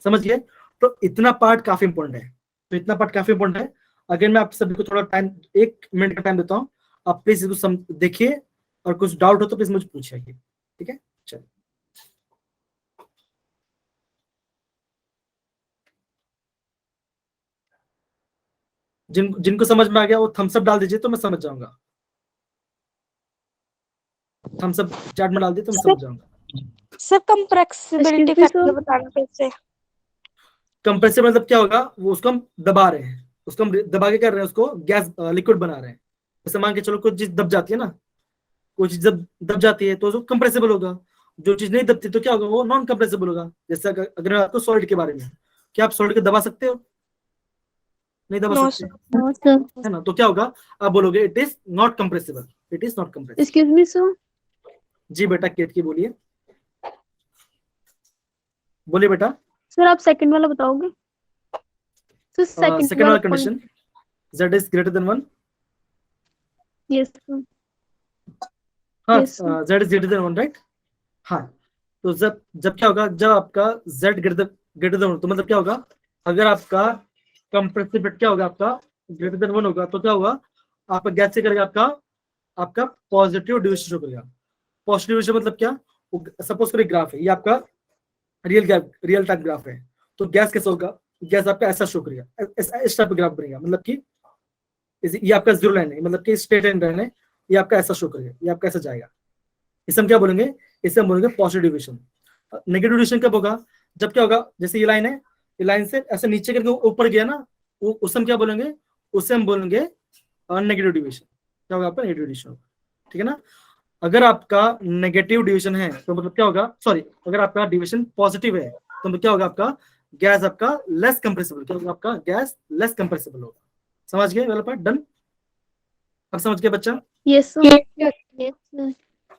समझ गए। तो इतना पार्ट काफी इंपॉर्टेंट है, अगर मैं आप सभी को थोड़ा टाइम, 1 मिनट का टाइम देता हूँ, आप प्लीज इसको देखिए और कुछ डाउट हो तो प्लीज मुझे पूछिए, ठीक है। चलिए, जिनको समझ में आ गया वो थम्स अप डाल दीजिए तो मैं समझ जाऊंगा। थम्स अप चैट में डाल दिए तो मैं समझ जाऊंगा। सर कंप्रेसिबिलिटी फैक्टर बताना कैसे। कंप्रेसिबल मतलब क्या होगा, वो उसको हम दबा रहे हैं, उसको हम दबा के कर रहे हैं, उसको गैस लिक्विड बना रहे हैं। जैसे मान के चलो कोई चीज दब जाती है ना, कोई चीज जब दब जाती है तो उसको कंप्रेसिबल होगा, जो चीज नहीं दबती तो क्या होगा, वो नॉन कंप्रेसिबल होगा। जैसे अगर आपको सॉलिड के बारे में, क्या आप सॉलिड को दबा सकते हो, नहीं दबा सकते, है ना। तो क्या होगा, आप बोलोगे it is not compressible, it is not compressible. Excuse me sir. जी बेटा, केट की बोलिए बेटा। सर आप सेकंड वाला बताओगे। सर सेकंड वाला condition Z is greater than 1। Yes sir. हाँ, Yes, sir. Z is greater than 1, right. हाँ, तो जब क्या होगा, जब आपका Z ग्रेटर देन 1, तो मतलब क्या होगा, अगर आपका कंप्रेसिव रेट क्या होगा, आपका ग्रेटर देन 1 होगा, तो क्या होगा, आपका गैस से करेगा, आपका पॉजिटिव डिविजन शो करेगा। पॉजिटिव डिविजन मतलब क्या, सपोज करो ग्राफ है, ये आपका रियल टाइम ग्राफ है, तो गैस कैसा होगा, गैस आपका ऐसा शो करेगा, इस टाइप का ग्राफ बनेगा, मतलब कि ये आपका जीरो लाइन है, मतलब कि स्ट्रेट लाइन है, ये आपका ऐसा शो करेगा, ये आपका ऐसा जाएगा। इसे हम क्या बोलेंगे, इसे हम बोलेंगे पॉजिटिव डिविजन। नेगेटिव डिविजन कब होगा? जब क्या होगा, जैसे ये लाइन है, ये लाइन से ऐसे नीचे करके ऊपर गया ना, उस हम क्या बोलेंगे, उससे हम बोलेंगे नेगेटिव डिविजन। क्या होगा आपका? नेगेटिव डिविजन, ठीक है ना। अगर आपका नेगेटिव डिविजन है तो मतलब क्या होगा, सॉरी, अगर आपका डिविजन पॉजिटिव है तो मतलब क्या होगा, आपका गैस आपका लेस कंप्रेसिबल, क्या होगा आपका गैस लेस कंप्रेसिबल होगा। समझ गए वाला पार्ट? डन? अब समझ गए बच्चा? Yes, sir. Yes. Yes, sir.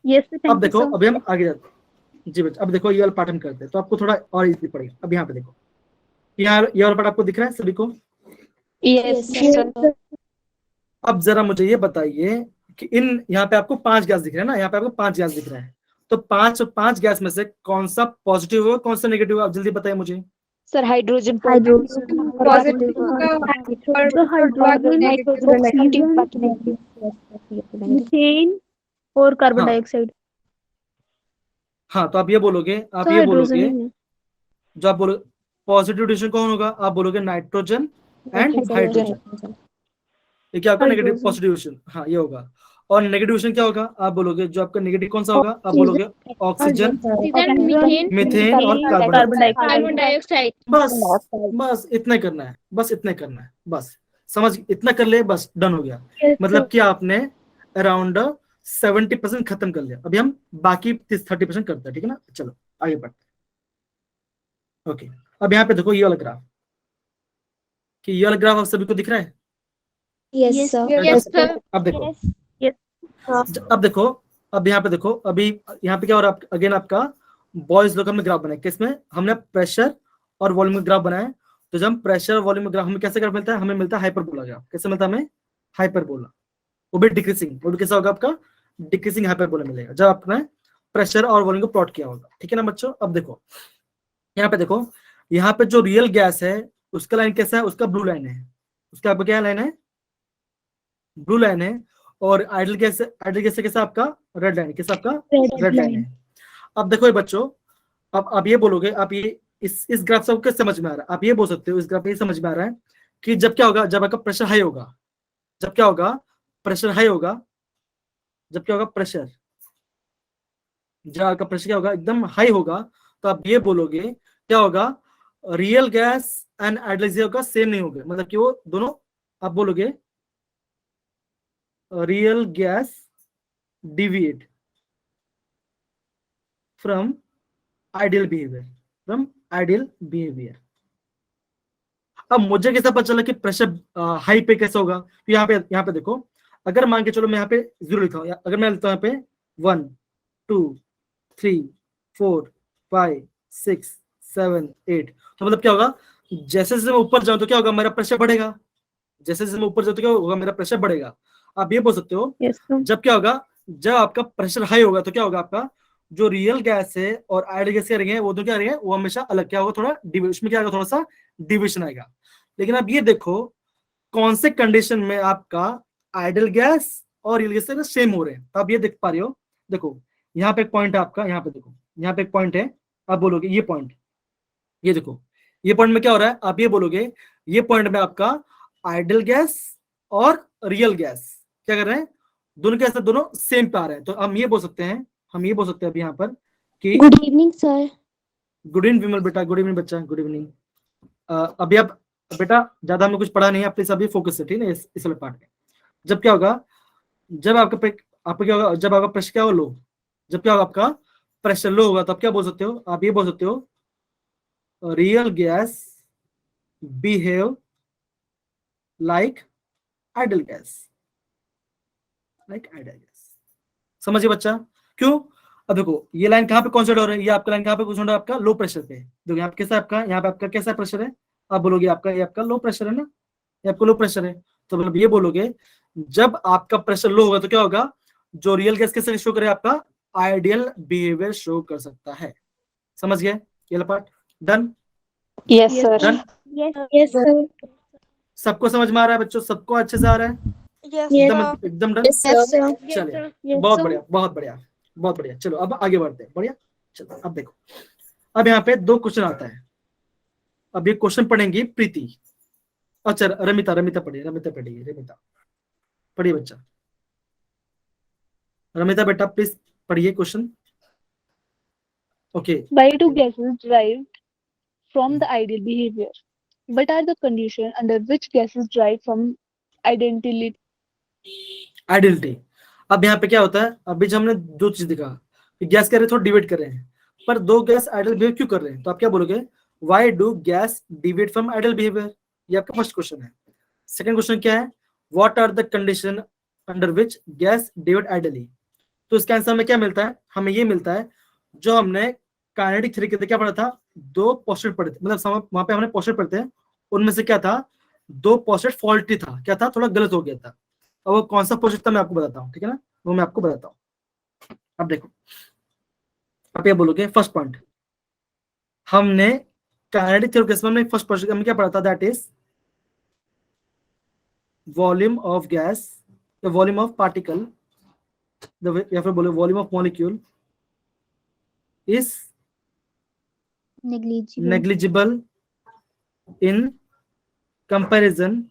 Yes, sir. अब Thank you, देखो, sir. अभी हम आगे जाते हैं। जी बच्चा, अब देखो ये वाला पार्ट हम करते हैं तो आपको थोड़ा और इजी पड़ेगा। अब यहाँ पे देखो, यहाँ ये वाला पार्ट आपको दिख रहा है सभी को? Yes, Yes, sir. sir. अब जरा मुझे ये बताइए कि इन यहाँ पे आपको 5 गैस दिख रहे हैं ना, यहाँ पे आपको 5 गैस दिख रहे हैं, तो 5 गैस में से कौन सा पॉजिटिव होगा, कौन सा नेगेटिव होगा? आप जल्दी बताइए मुझे। Sir, hydrogen Hydrogen, Positive positive, or the hydrogen, negative. oxygen, methane और कार्बन हाँ। डाइऑक्साइड। हाँ, तो आप ये बोलोगे, आप तो ये हाइड्रोजन बोलोगे, ही है। जो आप बोलो पॉजिटिव डिविजन कौन होगा? आप बोलोगे नाइट्रोजन एंड हाइड्रोजन। ये क्या होगा? Negative hydrogen. पॉजिटिव डिविजन, हाँ ये होगा। और नेगेटिव डिविजन क्या होगा? आप बोलोगे जो आपका नेगेटिव कौन सा होगा? आप बोलोगे ऑक्सीजन, मीथेन और कार्बन डाइऑक्साइड। बस बस इतना ही करना है, बस इतना ही करना है, बस समझ, इतना कर ले, बस डन हो गया। मतलब कि आपने अराउंड 70% खत्म कर लिया। अभी हम बाकी 30% करते हैं, ठीक है ना। चलो आगे बढ़ते हैं। ओके, अब यहाँ पे देखो ये वाला ग्राफ, कि ये वाला ग्राफ आप सभी को दिख रहा है? Yes, sir. Yes, sir. अब देखो, Yes. अब देखो, अब यहाँ पे देखो, अभी यहाँ पे क्या हो रहा है? अगेन आपका बॉयज लोग हमने ग्राफ बनाया, किसमें? हमने प्रेशर और वॉल्यूम में ग्राफ बनाया। तो जब हम प्रेशर और वॉल्यूम में ग्राफ, हमें कैसे ग्राफ मिलता है? हमें मिलता है हाइपरबोला ग्राफ। कैसे मिलता है हमें? हाइपरबोला, वो भी डिक्रीजिंग। वो भी कैसा होगा आपका? डिक्रीजिंग हाइपरबोला मिलेगा जब आपने प्रेशर और वॉल्यूम को प्लॉट किया होगा, ठीक है ना बच्चों। अब देखो यहाँ पे देखो, यहाँ पे जो रियल गैस है उसका लाइन कैसा है? उसका ब्लू लाइन है। उसका आपका क्या लाइन है? ब्लू लाइन है। और आइडल गैस, आइडल गैस कैसा आपका? Red line. कैसा आपका? रेड लाइन है। अब देखो ये बच्चों, अब आप ये बोलोगे, आप ये इस ग्राफ से आपको क्या समझ में आ रहा है? आप ये बोल सकते हो, इस ग्राफ में ये समझ में आ रहा है कि जब क्या होगा, जब आपका प्रेशर हाई होगा, जब क्या होगा? प्रेशर हाई होगा, जब क्या होगा? प्रेशर, जब आपका प्रेशर क्या होगा? एकदम हाई होगा, तो आप ये बोलोगे क्या होगा? Real gas and idol gas का सेम नहीं होगा, मतलब कि वो दोनों, आप बोलोगे real gas deviate from ideal behaviour, from ideal behaviour. अब मुझे कैसा पता चला कि प्रेशर हाई पे कैसा होगा? तो यहाँ पे देखो, अगर मान के चलो मैं यहाँ पे 0 लिखा हूं, अगर मैं लिखता हूँ यहाँ पे 1 2 3 4 5 6 7 8, तो मतलब क्या होगा? जैसे जैसे मैं ऊपर जाऊं तो क्या होगा? मेरा प्रेशर बढ़ेगा। जैसे जैसे मैं ऊपर जाऊं तो क्या होगा? मेरा प्रेशर बढ़ेगा। आप ये बोल सकते हो, Yes, sir. जब क्या होगा? जब आपका प्रेशर हाई होगा तो क्या होगा? आपका जो रियल गैस है और आइडियल गैस क्या रहेंगे? वो तो क्या रहेंगे? वो हमेशा अलग। क्या होगा? थोड़ा डिविजन, क्या आएगा? थोड़ा सा डिविजन आएगा। लेकिन आप ये देखो, कौन से कंडीशन में आपका आइडियल गैस और रियल गैस सेम हो रहे हैं। तो आप ये देख पा रहे हो, देखो यहाँ पे एक पॉइंट है आपका, यहाँ पे देखो, यहाँ पे एक पॉइंट है। आप बोलोगे ये पॉइंट, ये देखो, ये पॉइंट में क्या हो रहा है? आप ये बोलोगे ये पॉइंट में आपका आइडियल गैस और रियल गैस क्या कर रहे हैं? दोनों कैसे? दोनों सेम पे आ रहे हैं। तो हम ये बोल सकते हैं, हम ये बोल सकते हैं अभी यहाँ पर कि Good evening, sir. Good evening Vimal बेटा, गुड इवनिंग बच्चा, गुड इवनिंग। अभी आप बेटा ज्यादा हमने कुछ पढ़ा नहीं है, आप प्लीज अभी फोकस है, ठीक है, इस वाले पार्ट में। जब क्या होगा? जब आपका क्या होगा? जब आपका प्रेशर क्या होगा? लो। जब क्या होगा? आपका प्रेशर लो होगा, तब क्या बोल सकते हो? आप ये बोल सकते हो real gas behave like ideal gas, like ideal gas. समझिए बच्चा, क्यों? अब देखो ये लाइन कहाँ पे कॉन्सेंट्रेट हो रहा है? ये आपका लाइन कहाँ पे कॉन्सेंट्रेट है? आपका लो प्रेशर पे। देखो यहाँ पे कैसा आपका, यहाँ पे आपका कैसा प्रेशर है? आप बोलोगे आपका, ये आपका लो प्रेशर है ना, ये आपका लो प्रेशर है। तो मतलब ये बोलोगे जब आपका प्रेशर लो होगा तो क्या होगा? जो रियल गैस कैसे शो करे? आपका आइडियल बिहेवियर शो कर सकता है। समझ गए ये part? Done? Yes, sir. Done? Yes, sir. सबको समझ में आ रहा है बच्चों? सबको अच्छे से आ रहा है? Yes, एकदम एकदम डन? Yes, sir. चलिए, बहुत बढ़िया, बहुत बढ़िया, बहुत बढ़िया। चलो अब आगे बढ़ते हैं। बढ़िया, चलो अब देखो, अब यहाँ पे 2 क्वेश्चन आता है। अब ये क्वेश्चन पढ़ेंगी प्रीति, अच्छा रमिता, रमिता पढ़िए, रमिता पढ़िए, रमिता पढ़िए बच्चा। रमिता बेटा प्लीज पढ़िए question. Okay Why do gases derived from the ideal behavior? What are the conditions under which gases derive from identity? Identity. अब यहाँ पे क्या होता है, अभी जब हमने दो चीज दिखा कि गैस कह रहे थोड़ा डिवेट कर रहे हैं, पर दो गैस आइडल बिहेव क्यों कर रहे हैं, तो आप क्या बोलोगे, why do gas deviate from ideal behaviour, ये आपका फर्स्ट क्वेश्चन है। सेकंड क्वेश्चन क्या है, what are the condition under which gas deviate ideally, तो इसका आंसर में क्या मिलता है, हमें ये मिलता है जो हमने काइनेटिक थ्योरी के अंदर क्या पढ़ा था, दो पोस्टुलेट पढ़े थे, मतलब वहां पे हमने पोस्टुलेट पढ़े थे, उनमें से क्या था, दो पोस्टुलेट फॉल्टी था, क्या था, थोड़ा गलत हो गया था। और वो कौन सा पोस्टुलेट था मैं आपको बताता हूँ, ठीक है ना, वो मैं आपको बताता हूँ। अब देखो, आप ये बोलोगे फर्स्ट पॉइंट, हमने काइनेटिक थ्योरी के में फर्स्ट पोस्टुलेट में क्या पढ़ा था, that is volume of gas, the volume of particle, या फिर बोलो volume of molecule is negligible. negligible in comparison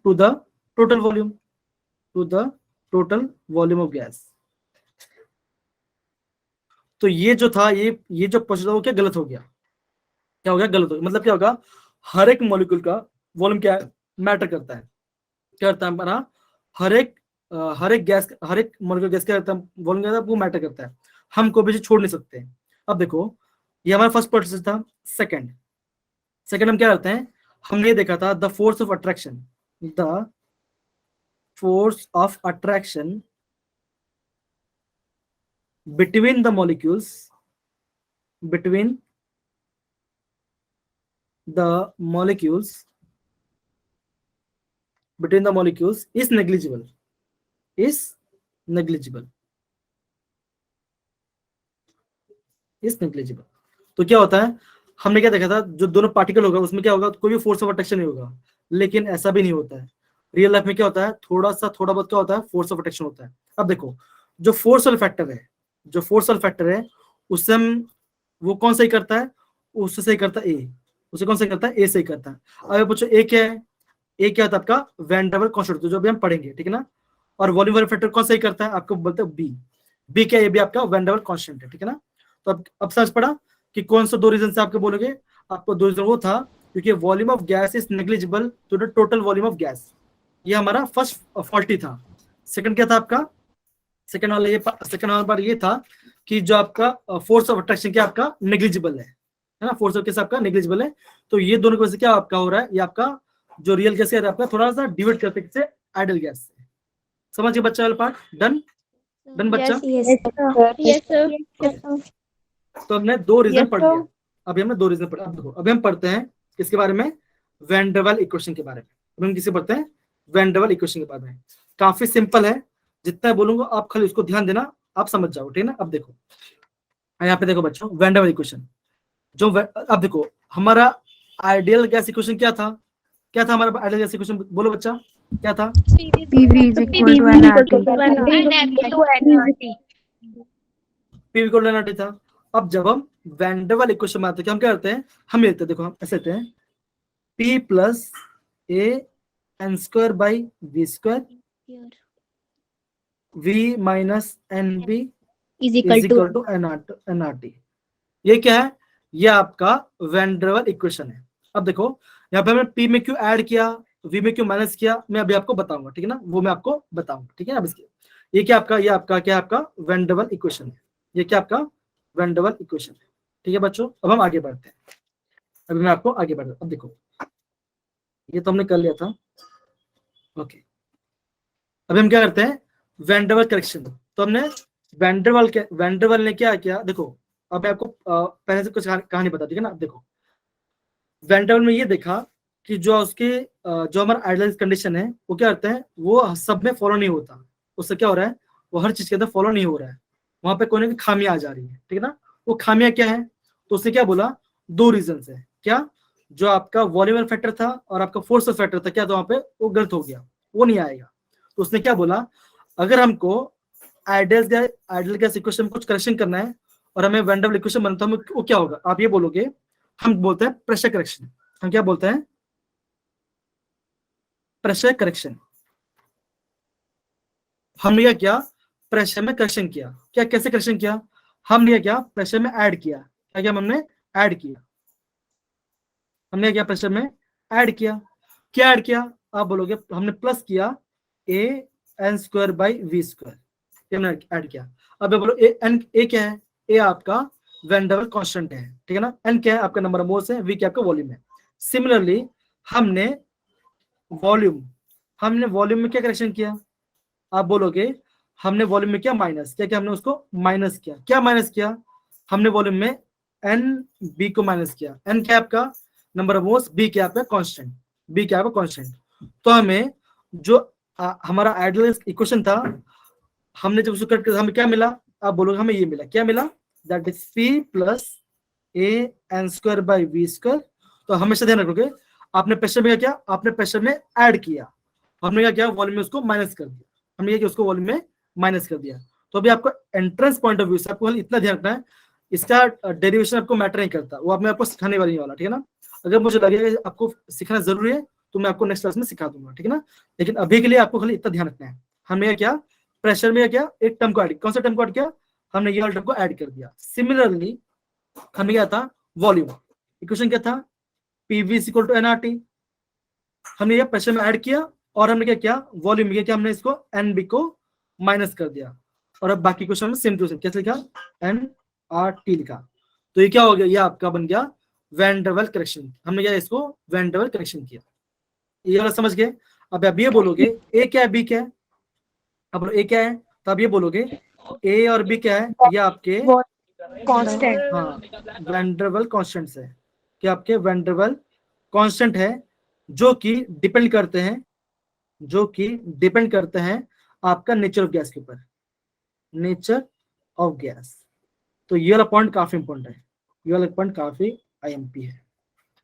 to the total volume of gas। तो ये जो था, ये जो पोस्टुलेट वो क्या गलत हो गया, क्या हो गया, गलत हो गया। मतलब क्या होगा, हर एक मॉलिक्यूल का वॉल्यूम क्या मैटर करता है, क्या करता है हमारा, हर एक गैस, हर एक मॉलिक्यूल गैस क्या करता है, वॉल्यूम क्या है, वो मैटर करता है, हम कोई भी चीज छोड़ नहीं सकते। अब देखो, ये हमारा फर्स्ट पोस्टुलेट था। सेकंड हम क्या करते हैं, हमने ये देखा था the force of attraction, between the molecules is negligible, तो क्या होता है, हमने क्या देखा था, जो दोनों पार्टिकल होगा उसमें क्या होगा, कोई भी फोर्स ऑफ अट्रैक्शन नहीं होगा, लेकिन ऐसा भी नहीं होता है। रियल लाइफ में क्या होता है, थोड़ा बहुत क्या होता है, फोर्स ऑफ अट्रैक्शन होता है। अब देखो, जो फोर्सल फैक्टर है उससे हम, वो कौन सही करता है, उससे सही करता है ए, उसे कौन सही करता है, ए सही करता है। अब पूछो ए क्या है, ए क्या होता है आपका वैन डेर वाल्स कांस्टेंट, जो अभी हम पढ़ेंगे, ठीक है ना। और वॉल्यूम वाला फैक्टर कौन सही करता है, आपको बोलते हैं बी क्या, ये भी आपका वैन डेर वाल्स कांस्टेंट है, ठीक है ना। तो अब समझ पड़ा कि कौन सा दो रीजन से आपको बोलोगे, आपको दो रीजन वो था क्योंकि volume of gas is negligible to the total volume of gas, ये हमारा फर्स्ट फॉल्टी था। सेकंड क्या था आपका, सेकंड वाला बार ये था कि जो आपका फोर्स ऑफ अट्रैक्शन क्या आपका नेग्लिजिबल है ना, फोर्स ऑफ कैसे आपका नेग्लिजिबल है। तो ये दोनों की वजह से क्या आपका हो रहा है, ये आपका जो रियल गैस है आपका थोड़ा सा डिवाइड करते हैं आइडल गैस से। समझ गए बच्चा वाला पार्ट, डन बच्चा। Yes, sir. तो हमने दो रीजन Yes, पढ़ sir. लिया, अभी हमने दो रीजन पढ़ा। अब देखो, अभी हम पढ़ते हैं किसके बारे में, वैन डेर वाल्स इक्वेशन के बारे में। अभी हम किसे पढ़ते हैं, वैन डेर वाल्स इक्वेशन के बारे में। काफी सिंपल है, जितना बोलूंगा आप खाली उसको ध्यान देना, आप समझ जाओ, ठीक है ना। अब देखो यहाँ पे देखो बच्चों, वैन डेर वाल्स इक्वेशन अब देखो हमारा आइडियल गैस इक्वेशन क्या था, हमारा आइडियल गैस इक्वेशन, बोलो बच्चा क्या था, PV is equal to nRT. P equal to nRT था। अब जब हम वैन डेर वाल्स इक्वेशन में आते हैं, हम क्या करते हैं, हम लेते हैं, देखो हम ऐसे लेते हैं, P plus A N square by V square V minus N B is is equal equal to to nRT। ये क्या है, ये आपका वैन डेर वाल्स इक्वेशन है। अब देखो यहाँ पे हमने P में क्यों ऐड किया, V में क्यों माइनस किया, मैं अभी आपको बताऊंगा, ठीक है ना, वो मैं आपको बताऊंगा, ठीक है ना। अब इसके ये क्या आपका, क्या आपका वैन डेर वाल्स इक्वेशन है, ये क्या आपका वैन डेर वाल्स इक्वेशन है, ठीक है बच्चों। अब हम आगे बढ़ते हैं, अभी मैं आपको आगे बढ़ता हूं। अब देखो ये तो हमने कर लिया था, ओके। अभी हम क्या करते हैं, वैन डेर वाल्स करेक्शन। तो हमने वैन डेर वाल्स ने क्या किया, देखो अब मैं आपको पहले से कुछ कहानी बता, ठीक है ना। अब देखो वैन डेर वाल्स में ये देखा कि जो उसके जो हमारा आइडियल कंडीशन है वो क्या करते हैं, वो सब में फॉलो नहीं होता, उससे क्या हो रहा है, वो हर चीज के अंदर फॉलो नहीं हो रहा है, वहां पे कोई ना कोई खामियां आ जा रही है, ठीक है ना। वो खामियां क्या है, तो उसने क्या बोला, दो रीजन है, क्या, जो आपका वॉल्यूम फैक्टर था और आपका फोर्स फैक्टर था, क्या तो वहां पे वो गलत हो गया, वो नहीं आएगा। तो उसने क्या बोला, अगर हमको आइडियल गैस इक्वेशन में कुछ करेक्शन करना है और हमें वैन डेर वाल्स इक्वेशन बनता है, वो क्या होगा, आप ये बोलोगे, हम बोलते हैं प्रेशर करेक्शन। हम क्या बोलते हैं, प्रेशर करेक्शन। हमने क्या किया, प्रेशर में करेक्शन किया। क्या कैसे करेक्शन किया? हमने क्या प्रेशर में ऐड किया। क्या क्या हमने ऐड किया? हमने क्या प्रेशर में ऐड किया। क्या ऐड किया? आप बोलोगे हमने प्लस किया A N square by V square, हमने ऐड किया। अब बोलो ए एन, ए क्या है? ए आपका वैन डेर वाल्स कांस्टेंट है, ठीक है ना। एन क्या है? आपका नंबर ऑफ मोल्स है। वी क्या आपका वॉल्यूम है। सिमिलरली हमने वॉल्यूम में क्या करेक्शन किया? आप बोलोगे हमने वॉल्यूम में क्या माइनस। क्या क्या हमने उसको माइनस किया। क्या माइनस किया? हमने वॉल्यूम में एन बी को माइनस किया। एन क्या आपका नंबर ऑफ मोल्स, बी क्या आपका कांस्टेंट, बी क्या आपका कांस्टेंट। तो हमें जो हमारा आइडियल इक्वेशन था, हमने जब उसको कट किया हमें क्या मिला? आप बोलोगे हमें ये मिला। क्या मिला? That is P plus A N square by V square. तो हमेशा ध्यान रखोगे आपने प्रेशर में क्या? आपने प्रेशर में ऐड किया, हमने क्या किया? वॉल्यूम में उसको माइनस कर दिया। हमने ये उसको वॉल्यूम में माइनस कर दिया। तो अभी आपको एंट्रेंस पॉइंट ऑफ व्यू से आपको इतना ध्यान रखना है, इसका डेरिवेशन आपको मैटर नहीं करता, वो मैं आपको सिखाने वाली वाला, ठीक है ना। अगर मुझे लगेगा आपको सीखना जरूरी है तो मैं आपको नेक्स्ट क्लास में सिखा दूंगा, ठीक है ना। लेकिन अभी के लिए आपको खाली इतना ध्यान रखना है, हमने क्या प्रेशर में क्या एक टर्म को ऐड, कौन सा टर्म को ऐड किया? हमने ये वाला टर्म को ऐड कर दिया। सिमिलरली हमें क्या था? वॉल्यूम इक्वेशन क्या था? PV is equal to NRT. हमने ये प्रेशर में ऐड किया और हमने क्या किया? वॉल्यूम में क्या हमने इसको एनबी को माइनस कर दिया। और अब बाकी क्वेश्चन में सेम टू सेम कैसे लिखा? एन आर टी लिखा। तो ये क्या हो गया? ये आपका बन गया वैन डेर वाल्स करेक्शन। हमने क्या इसको वैन डेर वाल्स करेक्शन किया। ये वाला समझ गए? अब आप ये बोलोगे ए क्या है, बी क्या है? अब ए क्या है तो आप ये बोलोगे ए और बी क्या है? ये आपके कांस्टेंट। हाँ वैन डेर वाल्स कांस्टेंट्स है। क्या आपके वैन डेर वाल्स कांस्टेंट है जो कि डिपेंड करते हैं आपका नेचर ऑफ गैस के ऊपर, नेचर ऑफ गैस। तो ये वाला पॉइंट काफी इंपॉर्टेंट है, ये वाला पॉइंट काफी आईएमपी है,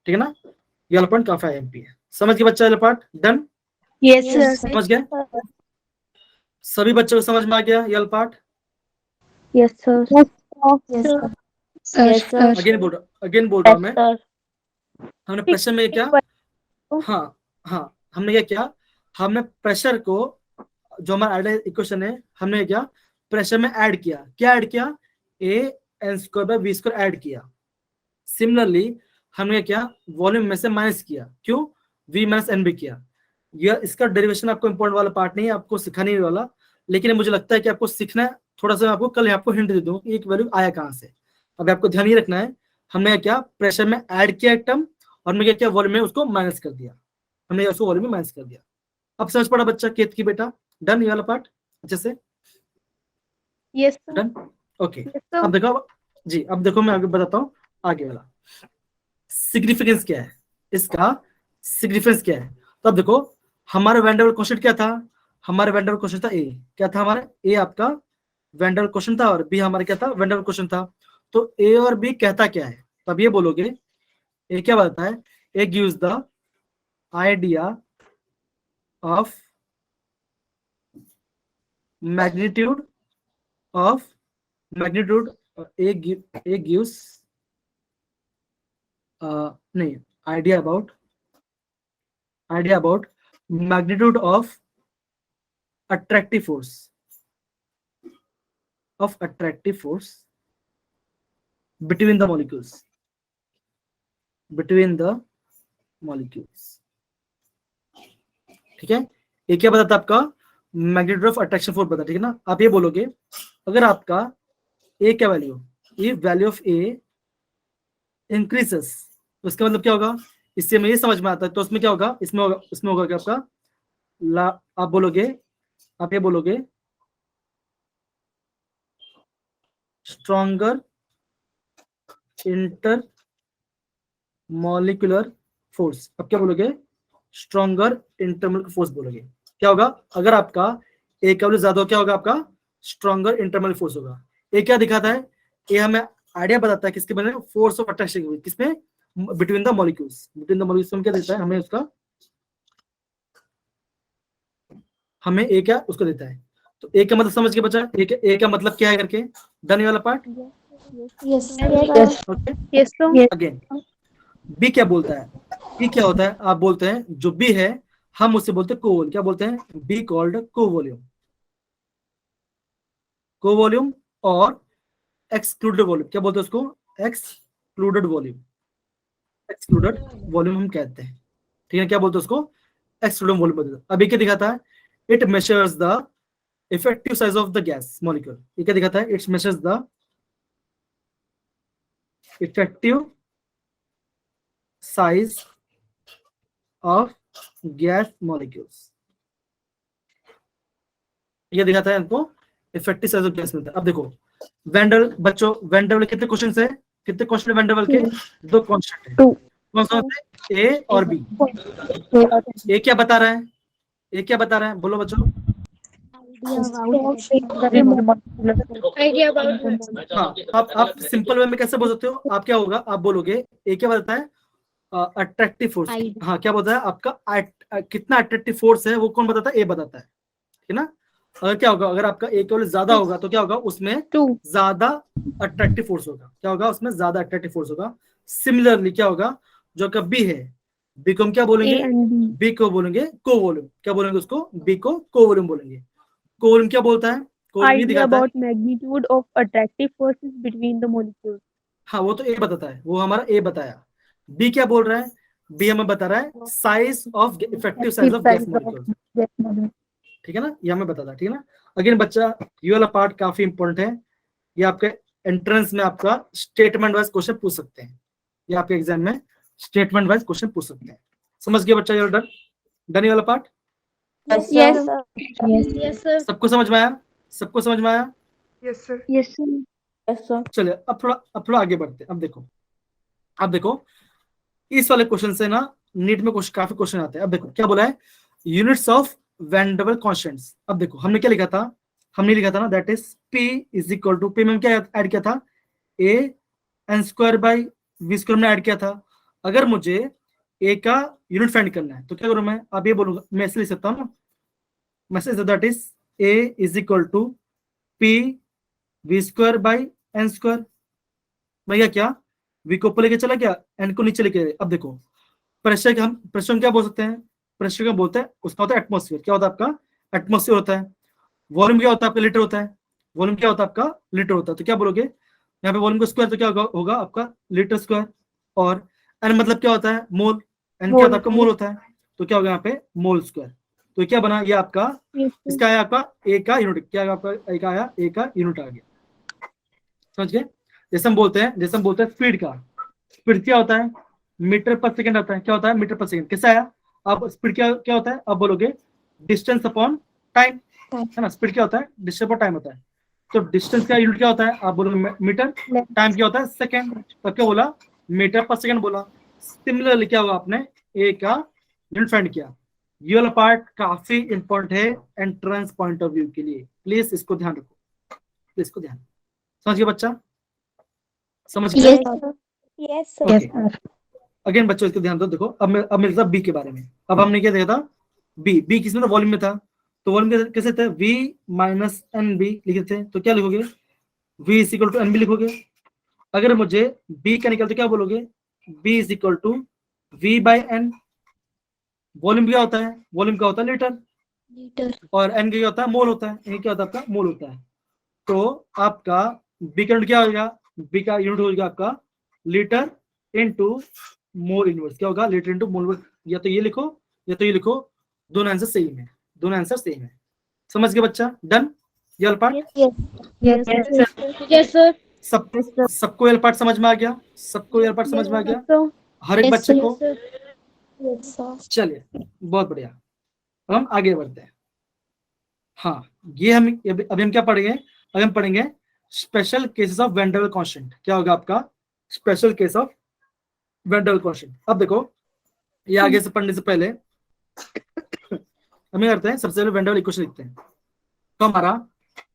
ठीक है ना। ये वाला पॉइंट काफी आईएमपी है। समझ के बच्चा वाला पार्ट डन? Yes sir. समझ गए? सभी बच्चों को समझ में आ गया ये वाला part? Yes, sir. Yes sir. Again बोल रहा हूं मैं। हमने प्रेशर में क्या? हाँ हमने क्या किया? हमने प्रेशर को, जो हमारा आइडियल इक्वेशन है, हमने क्या प्रेशर में ऐड किया। क्या ऐड किया? A N square by V square add किया। सिमिलरली हमने क्या वॉल्यूम में से माइनस किया। क्यों? वी माइनस एन बी किया। यह इसका डेरिवेशन आपको इंपॉर्टेंट वाला पार्ट नहीं है, आपको सिखाने ही वाला, लेकिन मुझे लगता है कि आपको सीखना है थोड़ा सा। मैं आपको कल आपको हिंट दे दूं कि एक वैल्यू आया कहां से। अब आपको ध्यान ये रखना है, हमने क्या प्रेशर में ऐड किया एक टर्म और मैं क्या वॉल्यूम में उसको माइनस कर दिया। हमने उसको वॉल्यूम में माइनस कर दिया। अब समझ पड़ा बच्चा केत की बेटा? डन ये वाला पार्ट अच्छे से? Yes, sir. Done okay. Yes, sir. अब देखो जी, अब देखो मैं आगे बताता हूँ आगे वाला सिग्निफिकेंस क्या है, इसका सिग्निफिकेंस क्या है। तो अब देखो हमारा वैन डेर वाल्स कांस्टेंट क्या था? हमारा वैन डेर वाल्स कांस्टेंट था ए। क्या था हमारा? ए आपका वैन डेर वाल्स कांस्टेंट था और बी हमारा क्या था? वैन डेर वाल्स कांस्टेंट था। तो ए और बी कहता क्या है? तो अब ये बोलोगे ए क्या बताता है? A gives the idea of magnitude of A gives नहीं idea about magnitude of attractive force between the molecules, ठीक है। ये क्या बताता है? आपका मैग्नीट्यूड ऑफ अट्रैक्शन फोर्स बताता है, ठीक है ना। आप ये बोलोगे अगर आपका ए क्या वैल्यू, ये वैल्यू ऑफ ए इंक्रीजेस, तो इसका मतलब क्या होगा? इससे हमें ये समझ में आता है। तो उसमें क्या होगा? इसमें होगा क्या आपका आप ये बोलोगे स्ट्रॉन्गर इंटर मॉलिक्यूलर फोर्स। अब क्या बोलोगे? स्ट्रॉन्गर इंटरमोलिकुलर फोर्स बोलोगे। क्या होगा? अगर आपका ए का वैल्यू ज्यादा हो, क्या होगा? आपका स्ट्रॉन्गर इंटरमोलिकुलर फोर्स होगा। ए क्या दिखाता है? ये हमें आइडिया बताता है किसके बारे में? फोर्स ऑफ अट्रैक्शन किसमें? Between the molecules. में क्या देता है हमें? उसका हमें ए क्या उसको देता है। तो ए का मतलब समझ के बच्चा, ए का मतलब क्या है करके? डन ये वाला part? Yes okay. Yes, sir. Again B क्या बोलता है? बी क्या होता है? आप बोलते हैं जो बी है हम उससे बोलते हैं कोवॉल्यूम। क्या बोलते हैं? Be called कोवॉल्यूम। कोवॉल्यूम और एक्सक्लूडेड वॉल्यूम। क्या बोलते हैं उसको? Excluded volume. एक्सक्लूडेड वॉल्यूम हम कहते हैं, ठीक है। क्या बोलते हैं उसको? एक्सक्लूडेड वॉल्यूम बोलते हैं। अभी क्या दिखाता है? It measures the effective size of the gas molecule. ये क्या दिखाता है? It measures the effective size of gas molecules. ये दिखाता है हमको इफेक्टिव साइज ऑफ गैस मिलता है। अब देखो वेंडल, बच्चों वेंडल कितने क्वेश्चन है? कितने क्वेश्चन है वेंडल के? 2 कांस्टेंट है। कौन सा होता है? ए और बी। ए क्या बता रहा है? ए क्या बता रहा है? बोलो बच्चों। Idea about हाँ, आप सिंपल वे में कैसे बोल सकते हो? आप क्या होगा? आप बोलोगे ए क्या बताता है? Attractive force. हाँ, क्या बताया? आपका कितना अट्रैक्टिव फोर्स है वो कौन बताता है? ए बताता है, ठीक है ना। अगर क्या होगा? अगर आपका ए केवल ज्यादा होगा तो क्या होगा? उसमें ज्यादा अट्रैक्टिव फोर्स होगा। क्या होगा? उसमें ज्यादा अट्रैक्टिव फोर्स होगा। सिमिलरली क्या होगा? जो का बी है, बी को हम क्या बोलेंगे? बी को बोलेंगे कोवॉल्यूम। क्या बोलेंगे उसको? बी को कोवॉल्यूम बोलेंगे। कोवॉल्यूम क्या बोलता है? कोवॉल्यूम ये Idea दिखाता है। about magnitude of attractive forces between the molecules. हाँ, वो तो ए बताता है, वो हमारा ए बताया। बी क्या बोल रहा है? बी हमें बता रहा है size of effective size of gas molecule, ठीक है ना। ये हमें बताता है, ठीक है ना। अगेन बच्चा, ये वाला पार्ट काफी इंपॉर्टेंट है। ये आपके एंट्रेंस में आपका स्टेटमेंट वाइज क्वेश्चन पूछ सकते हैं। ये आपके एग्जाम में स्टेटमेंट वाइज क्वेश्चन पूछ सकते हैं। समझ गए बच्चा? ये डन? डन ये वाला part? Yes, sir. Yes, sir. सबको समझ में आया? सबको समझ में आया? Yes, sir. Yes, sir. चलिए अब थोड़ा आगे बढ़ते हैं। अब देखो इस वाले क्वेश्चन से ना नीट में काफी क्वेश्चन आते हैं। अब देखो क्या बोला है? Units of van double constants. अब देखो हमने क्या लिखा था? हमने लिखा था ना that is P is equal to, P में क्या ऐड किया था? A N square by V square में ऐड किया था। अगर मुझे ए का यूनिट फाइंड करना है तो क्या करूं मैं? अब ये बोलूंगा, मैं ऐसे लिख सकता हूँ ना, message that is A is equal to P V square by N square. भैया क्या वी को ऊपर लेके चला क्या, एन को नीचे लेके? अब देखो प्रेशर का हम क्या बोल सकते हैं? प्रेशर क्या बोलते हैं? उसका होता है एटमॉस्फेयर। क्या होता है आपका? एटमॉस्फेयर होता है। वॉल्यूम क्या होता है आपका? लीटर होता है। वॉल्यूम क्या होता है आपका? लीटर होता है। तो क्या बोलोगे यहाँ पे? वॉल्यूम का स्क्वायर तो क्या होगा आपका? Litre square. और एन मतलब क्या होता है? मोल। एन क्या होता है आपका? मोल होता है। तो क्या होगा यहाँ पे? Mole square. तो क्या बना? ये आपका इसका आया आपका ए का यूनिट। क्या आपका ए का आया? ए का यूनिट आ गया। समझ गए? जैसे हम बोलते हैं स्पीड का, स्पीड क्या होता है? मीटर पर सेकंड आता है। क्या होता है? मीटर पर सेकंड। कैसा आया? अब स्पीड क्या होता है? अब बोलोगे डिस्टेंस अपॉन टाइम, है ना। स्पीड क्या होता है? डिस्टेंस अपॉन टाइम होता है। तो डिस्टेंस का यूनिट क्या होता है? आप बोलोगे मीटर। टाइम क्या होता है? सेकंड। तो क्या बोला? मीटर पर सेकंड बोला। सिमिलरली क्या हुआ? आपने ए का यूनिट फाइंड किया। ये वाला पार्ट काफी इंपॉर्टेंट है एंट्रेंस पॉइंट ऑफ व्यू के लिए। प्लीज इसको ध्यान रखो, इसको ध्यान। समझ गए बच्चा? समझ गए? Yes, sir. अगेन बच्चों इसको ध्यान दो। देखो अब मिलता बी के बारे में। अब हमने क्या देखा था? बी किसमें था? वॉल्यूम में था। तो वॉल्यूम कैसे थे? वी माइनस एन बी लिखे थे। तो क्या लिखोगे? V is equal to N B लिखोगे। अगर मुझे बी का निकल तो क्या बोलोगे? B is equal to V by N. Volume क्या होता है? वॉल्यूम क्या होता है? लीटर। और एन क्या होता है? मोल होता है। ए क्या होता है आपका? मोल होता है। तो आपका बी का यूनिट क्या होगा? बी का यूनिट होगा आपका लीटर इनटू मोल इनवर्स। क्या होगा? Litre into mole inverse. या तो ये लिखो या तो ये लिखो, दोनों आंसर सेम है। दोनों आंसर सेम है। समझ गए बच्चा? डन ये वाला पार्ट? Yes, sir. सबको ये पार्ट समझ में आ गया? सबको ये पार्ट समझ में आ गया? हर एक बच्चे को? चलिए बहुत बढ़िया। अब हम आगे बढ़ते हैं। हाँ, ये हम अभी हम क्या पढ़ेंगे? अभी हम पढ़ेंगे special cases of van der Waals constant. क्या होगा आपका? Special case of van der Waals constant. अब देखो ये आगे से पढ़ने से पहले हम ये करते हैं, सबसे पहले वैन डर वाल्स इक्वेशन लिखते हैं। तो हमारा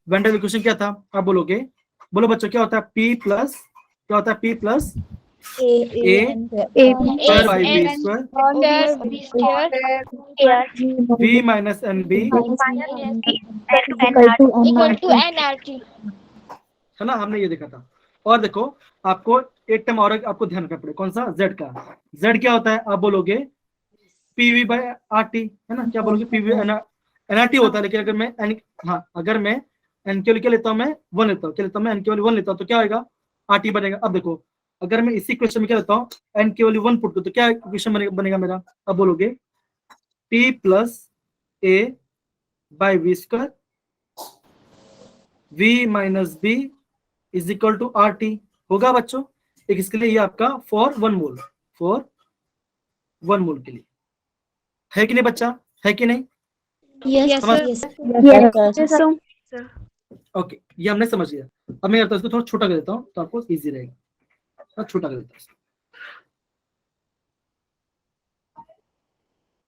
वैन डर वाल्स इक्वेशन क्या था? आप बोलोगे, बोलो बच्चों क्या होता है? P प्लस क्या होता है? P plus A square by B square V minus N B, Equal to NRT. है ना। हमने ये देखा था। और देखो आपको एक टर्म और आपको ध्यान रखना पड़ेगा। कौन सा? Z का। Z क्या होता है? आप बोलोगे PV बाई RT, है ना। क्या बोलोगे? PV NRT होता है। लेकिन अगर मैं अगर मैं एन के क्या लेता हूं मैं 1 लेता हूं, क्या लेता हूं मैं एन के 1 लेता हूं, तो क्या आएगा आरटी बनेगा। अब देखो अगर मैं इसी क्वेश्चन में क्या लेता हूं एन के 1 पुट करूं तो क्या इक्वेशन बनेगा मेरा, अब बोलोगे T plus A by V square V minus B is equal to R T होगा बच्चों। एक इसके लिए ये आपका फॉर 1 मोल के लिए है कि नहीं बच्चा, है कि नहीं? Yes, समझ yes. Yes, sir. ओके, ये हमने समझ लिया। अब मैं करता हूँ इसको थोड़ा छोटा कर देता हूँ तो आपको इजी रहेगा, थोड़ा छोटा कर देता हूँ,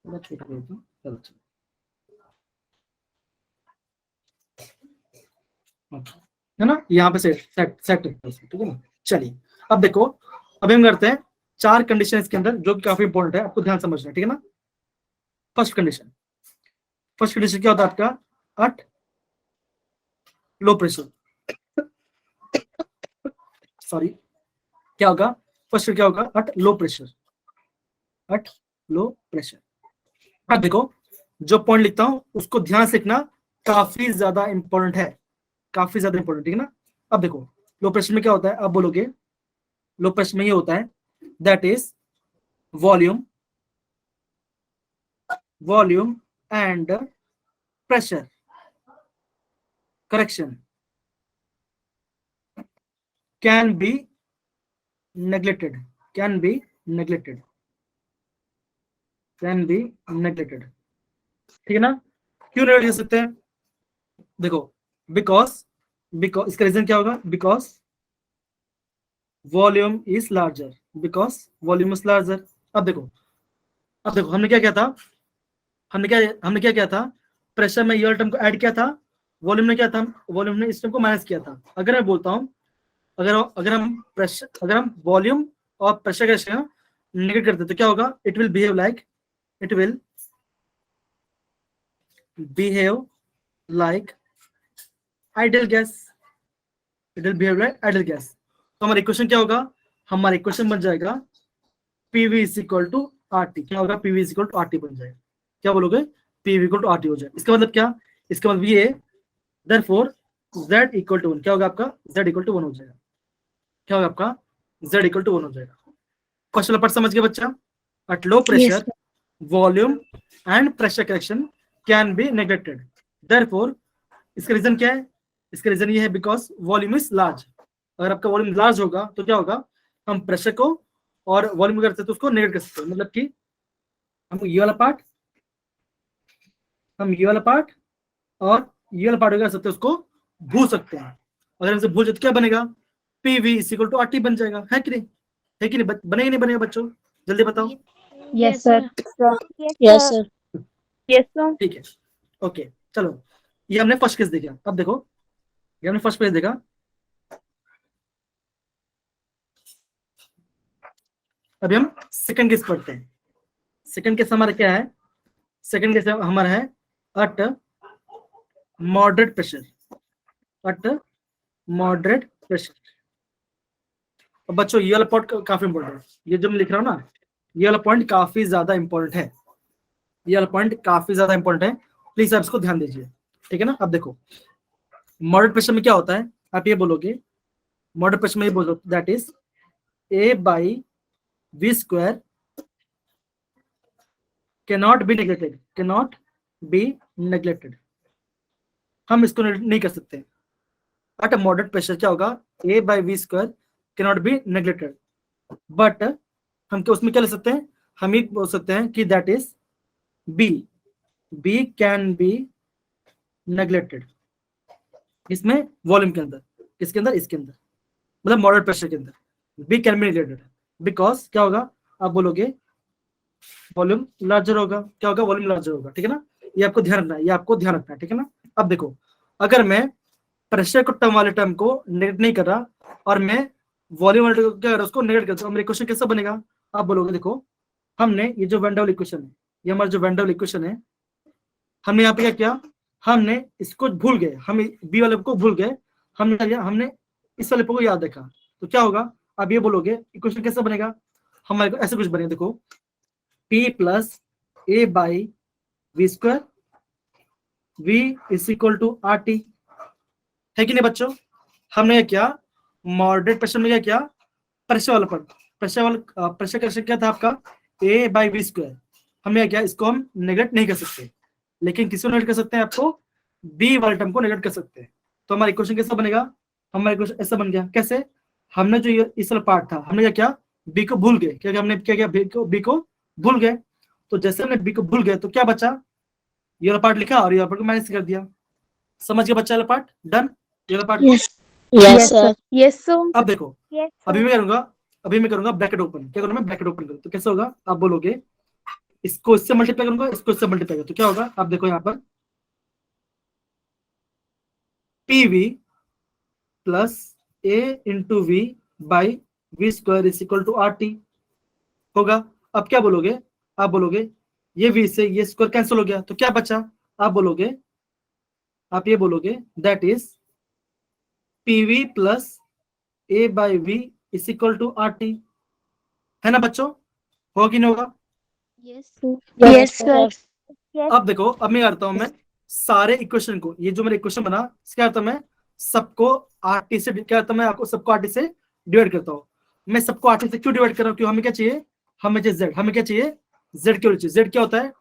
थोड़ा छोटा कर देता हूँ। चलो चलो है ना, यहाँ पे सेट ठीक है ना। चलिए अब देखो, अब हम करते हैं 4 कंडीशन इसके अंदर जो कि काफी इंपॉर्टेंट है, आपको ध्यान समझना है, ठीक है ना। फर्स्ट कंडीशन क्या होता है आपका एट लो प्रेशर, सॉरी क्या होगा फर्स्ट क्या होगा एट लो प्रेशर। अब देखो जो पॉइंट लिखता हूं उसको ध्यान से लिखना, काफी ज्यादा इंपॉर्टेंट है, काफी ज्यादा इंपॉर्टेंट, ठीक है ना। अब देखो लो प्रेशर में क्या होता है, आप बोलोगे लो प्रेशर में ये होता है that is volume and pressure correction can be neglected, ठीक है ना। क्यों नेगलेक्ट कर सकते हैं, देखो बिकॉज इसका रीजन क्या होगा, बिकॉज वॉल्यूम इज लार्जर, अब देखो हमने क्या किया था, प्रेशर में ये टर्म को ऐड किया था, वॉल्यूम ने क्या था, वॉल्यूम ने इस टर्म को माइनस किया था। अगर मैं बोलता हूं अगर हम वॉल्यूम और प्रेशर का रेशियो नेगेट करते तो क्या होगा, it will behave like ideal gas, तो हमारा इक्वेशन क्या होगा, हमारा इक्वेशन बन जाएगा PV is equal to RT, क्या होगा PV is equal to RT बन जाएगा। क्या बोलोगे, PV इक्वल टू RT हो जाए। इसका मतलब क्या, इसका मतलब ये देयरफॉर Z इक्वल टू 1, क्या होगा आपका Z इक्वल टू 1 हो जाएगा, क्या होगा आपका Z इक्वल टू 1 हो जाएगा। क्वेश्चन पर समझ गए बच्चा, at low pressure volume and pressure correction can be neglected, therefore इसका रीजन क्या है, इसका रीजन ये है बिकॉज वॉल्यूम इज लार्ज। अगर आपका वॉल्यूम लार्ज होगा तो क्या होगा, हम प्रेशर को और वॉल्यूम करते हैं तो उसको नेगलेक्ट कर सकते हैं, मतलब कि हम ये वाला पार्ट और ये वाला पार्ट कर सकते हैं, उसको भूल सकते हैं। अगर हमसे भूल जाए तो क्या बनेगा, PV is equal to RT बन जाएगा, है कि नहीं, बनेगा नहीं बनेगा बच्चों, जल्दी बताओ। Yes, sir. Yes, sir. Yes, sir. ठीक है, ओके चलो ये हमने फर्स्ट केस देखा। अब देखो ये हमने फर्स्ट केस देखा, अभी हम सेकंड केस पढ़ते हैं। सेकंड केस हमारा क्या है, सेकंड केस हमारा है एट मॉडरेट प्रेशर, अब बच्चों ये वाला पॉइंट काफी इंपॉर्टेंट है, ये जो मैं लिख रहा हूँ ना ये वाला पॉइंट काफी ज्यादा इंपॉर्टेंट है, प्लीज आप इसको ध्यान दीजिए, ठीक है ना। अब देखो मॉडरेट प्रेशर में क्या होता है, आप ये बोलोगे मॉडरेट प्रेशर में ये बोलो that is A by V square cannot be neglected, हम इसको नहीं कर सकते। एट मॉडरेट प्रेशर क्या होगा, A by V square cannot be neglected, but हम क्या उसमें क्या ले सकते हैं, हम ये बोल सकते हैं कि that is B can be neglected, इसमें वॉल्यूम के अंदर, इसके अंदर मतलब मॉडरेट प्रेशर के अंदर B can be neglected because क्या होगा, आप बोलोगे वॉल्यूम लार्जर होगा, क्या होगा वॉल्यूम लार्जर होगा, ठीक है ना। ये आपको ध्यान रखना है, ठीक है ना। अब देखो अगर मैं प्रेशर को टर्म वाले टर्म को नेगेट नहीं कर रहा और मैं वॉल्यूम वाले क्या कर रहा उसको नेगेट करता हूं, मेरा इक्वेशन कैसा बनेगा, आप बोलोगे देखो हमने ये जो वैन डर वाल इक्वेशन है, ये हमारा जो वैन डर वाल इक्वेशन है, हमने यहाँ पे क्या किया, हमने इसको भूल गए, हम बी वाले को भूल गए, हमने इस वाले को याद रखा, तो क्या होगा, आप ये बोलोगे इक्वेशन कैसा बनेगा, हमारे को ऐसे कुछ बनेगा, देखो P plus A by V square V is equal to RT, है कि नहीं बच्चों? हमने क्या किया, मॉडरेट प्रेशर में क्या किया, प्रेशर वाला पार्ट, प्रेशर का क्या था आपका a बाई वी स्क्वायर। हमने क्या, इसको हम नेगलेक्ट नहीं कर सकते, लेकिन किसी को नेगलेक्ट कर सकते हैं, आपको b वाले टर्म को नेगलेक्ट कर सकते हैं। तो हमारा इक्वेशन कैसा बनेगा, हमारा इक्वेशन ऐसा बन गया। कैसे, हमने जो ये इस वाला पार्ट था, हमने क्या किया, b को भूल गए। क्या हमने क्या किया, b को भूल गए। तो जैसे हमने b को भूल गए तो क्या बचा, ये वाला पार्ट लिखा और ये वाला पार्ट को माइनस कर दिया। समझ गया बच्चा, वाला पार्ट डन, ये वाला part. Yes, sir. Yes, sir. अब देखो, Yes, अभी मैं करूंगा ब्रैकेट ओपन। क्या करूंगा, ब्रैकेट ओपन करूँ तो कैसे होगा, आप बोलोगे इसको इससे मल्टीप्लाई करूंगा, इसको इससे मल्टीप्लाई करूंगा तो क्या होगा, आप देखो यहाँ पर PV plus A into V by V square is equal to R T होगा। अब क्या बोलोगे, आप बोलोगे ये v से ये स्क्वायर कैंसिल हो गया तो क्या बचा, आप ये बोलोगे that is PV plus A by V is equal to R T, है ना बच्चों, होगा कि नहीं होगा? Yes, sir. अब देखो, अब मैं करता हूं, मैं सारे इक्वेशन को, ये जो मेरा इक्वेशन बना, क्या करता हूं मैं, सबको आरटी से क्या करता हूं, मैं आपको सबको आरटी से डिवाइड करता हूं। मैं सबको आरटी से क्यों डिवाइड कर रहा हूं, क्यों, हमें क्या चाहिए, हमें क्या चाहिए, जेड क्यों चाहिए, जेड क्या होता है,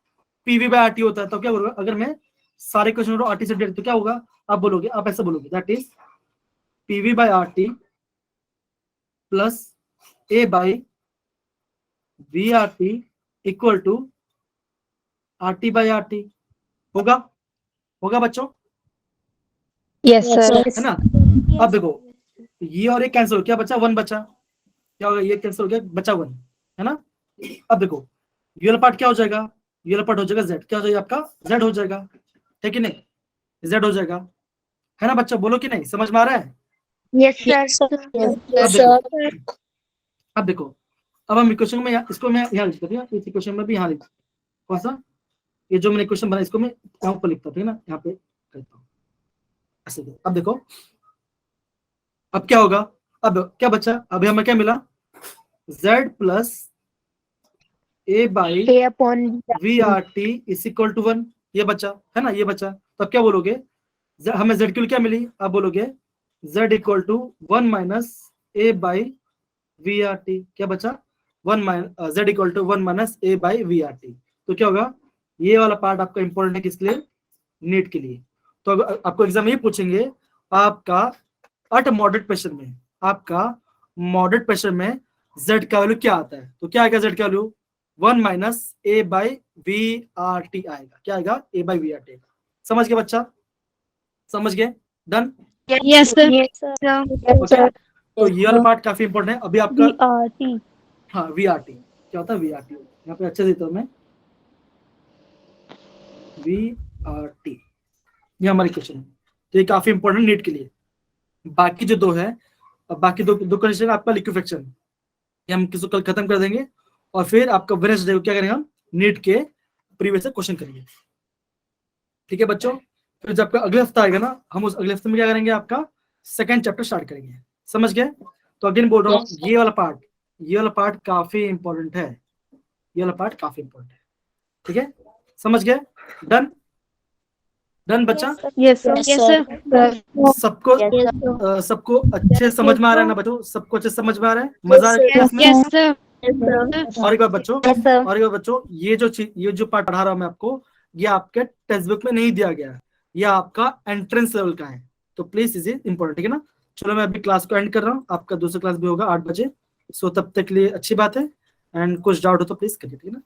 पीवी बाय आरटी होता है। तो क्या होगा, अगर मैं सारे इक्वेशन को आरटी से डिवाइड तो क्या होगा, आप बोलोगे, आप ऐसा बोलोगे that is PV by RT plus A by V RT equal to RT by RT होगा बच्चों, Yes, sir. है ना? अब देखो, ये और ये कैंसिल हो, क्या बचा, 1 बचा। क्या होगा, ये कैंसिल हो गया, बचा 1, है ना? अब देखो, ये वाला पार्ट क्या हो जाएगा, ये वाला पार्ट हो जाएगा z, क्या हो जाएगा आपका, z हो जाएगा, है कि नहीं, z हो जाएगा, है ना बच्चा, बोलो कि नहीं, समझ में आ रहा है? Yes, sir. Yes, sir. अब देखो, अब हम इक्वेशन में इसको मैं यहाँ लिखता हूँ, इस इक्वेशन में भी यहाँ लिखता हूँ, कौन सा, ये जो मैंने इक्वेशन बनाया इसको मैं यहाँ पर लिखता था ना, यहाँ पे करता हूँ ऐसे। अब देखो, अब क्या होगा, अब क्या बचा, अभी हमें क्या मिला, z plus a by A upon V R T is equal to 1, ये बचा, है ना, ये बचा। तो अब क्या बोलोगे, हमें z की क्या मिली, आप बोलोगे z equal to 1 minus a by V R T, क्या बचा, 1 minus z equal to 1 minus a by V R T. तो क्या होगा, ये वाला पार्ट आपका इंपॉर्टेंट है किसके लिए, नीट के लिए। तो अगर आपको एग्जाम ये पूछेंगे, आपका अट मॉडरेट प्रेशर में, आपका मॉडरेट प्रेशर में z का वैल्यू क्या आता है, तो क्या आएगा, z का value 1 minus a by V R T आएगा, क्या आएगा, a by V R T. समझ गए बच्चा, समझ गए, done. Yes, sir. Yes, sir. Okay, तो ये वाला पार्ट काफी इंपॉर्टेंट है। अभी आपका VRT. हाँ वीआरटी क्या होता है, वीआरटी यहाँ पे अच्छे देता हूँ मैं, वीआरटी ये हमारी क्वेश्चन है, तो ये काफी इंपॉर्टेंट नीट के लिए। बाकी जो दो है, बाकी दो कंडीशन आपका लिक्विफेक्शन, ये हम किसी को कल खत्म कर देंगे, और फिर आपका वेडनेसडे को क्या करेंगे, हम नीट के प्रीवियस क्वेश्चन करेंगे, ठीक है बच्चों। फिर जब आपका अगले हफ्ता आएगा ना, हम उस अगले हफ्ते में क्या करेंगे, आपका सेकंड चैप्टर स्टार्ट करेंगे, समझ गए। तो अगेन बोल रहा हूँ, ये वाला पार्ट काफी इंपॉर्टेंट है, ये वाला पार्ट काफी इंपॉर्टेंट है, ठीक है, समझ गए, डन बच्चा। Yes, sir. Yes, sir. सबको अच्छे समझ में आ रहा है ना बच्चों, सबको अच्छे समझ में आ रहा है, मजा आ रहा है क्लास में? Yes, sir. और एक बार बच्चों, Yes, sir. और एक बार बच्चों, ये जो पार्ट पढ़ा रहा हूं मैं आपको, ये आपके टेक्स्ट बुक में नहीं दिया गया है, ये आपका एंट्रेंस लेवल का है, तो प्लीज इज इंपॉर्टेंट, ठीक है ना। चलो मैं अभी क्लास को एंड कर रहा हूँ, आपका दूसरा क्लास भी होगा 8 बजे, सो तब तक के लिए अच्छी बात है, एंड कुछ डाउट हो तो प्लीज करिए, ठीक है ना।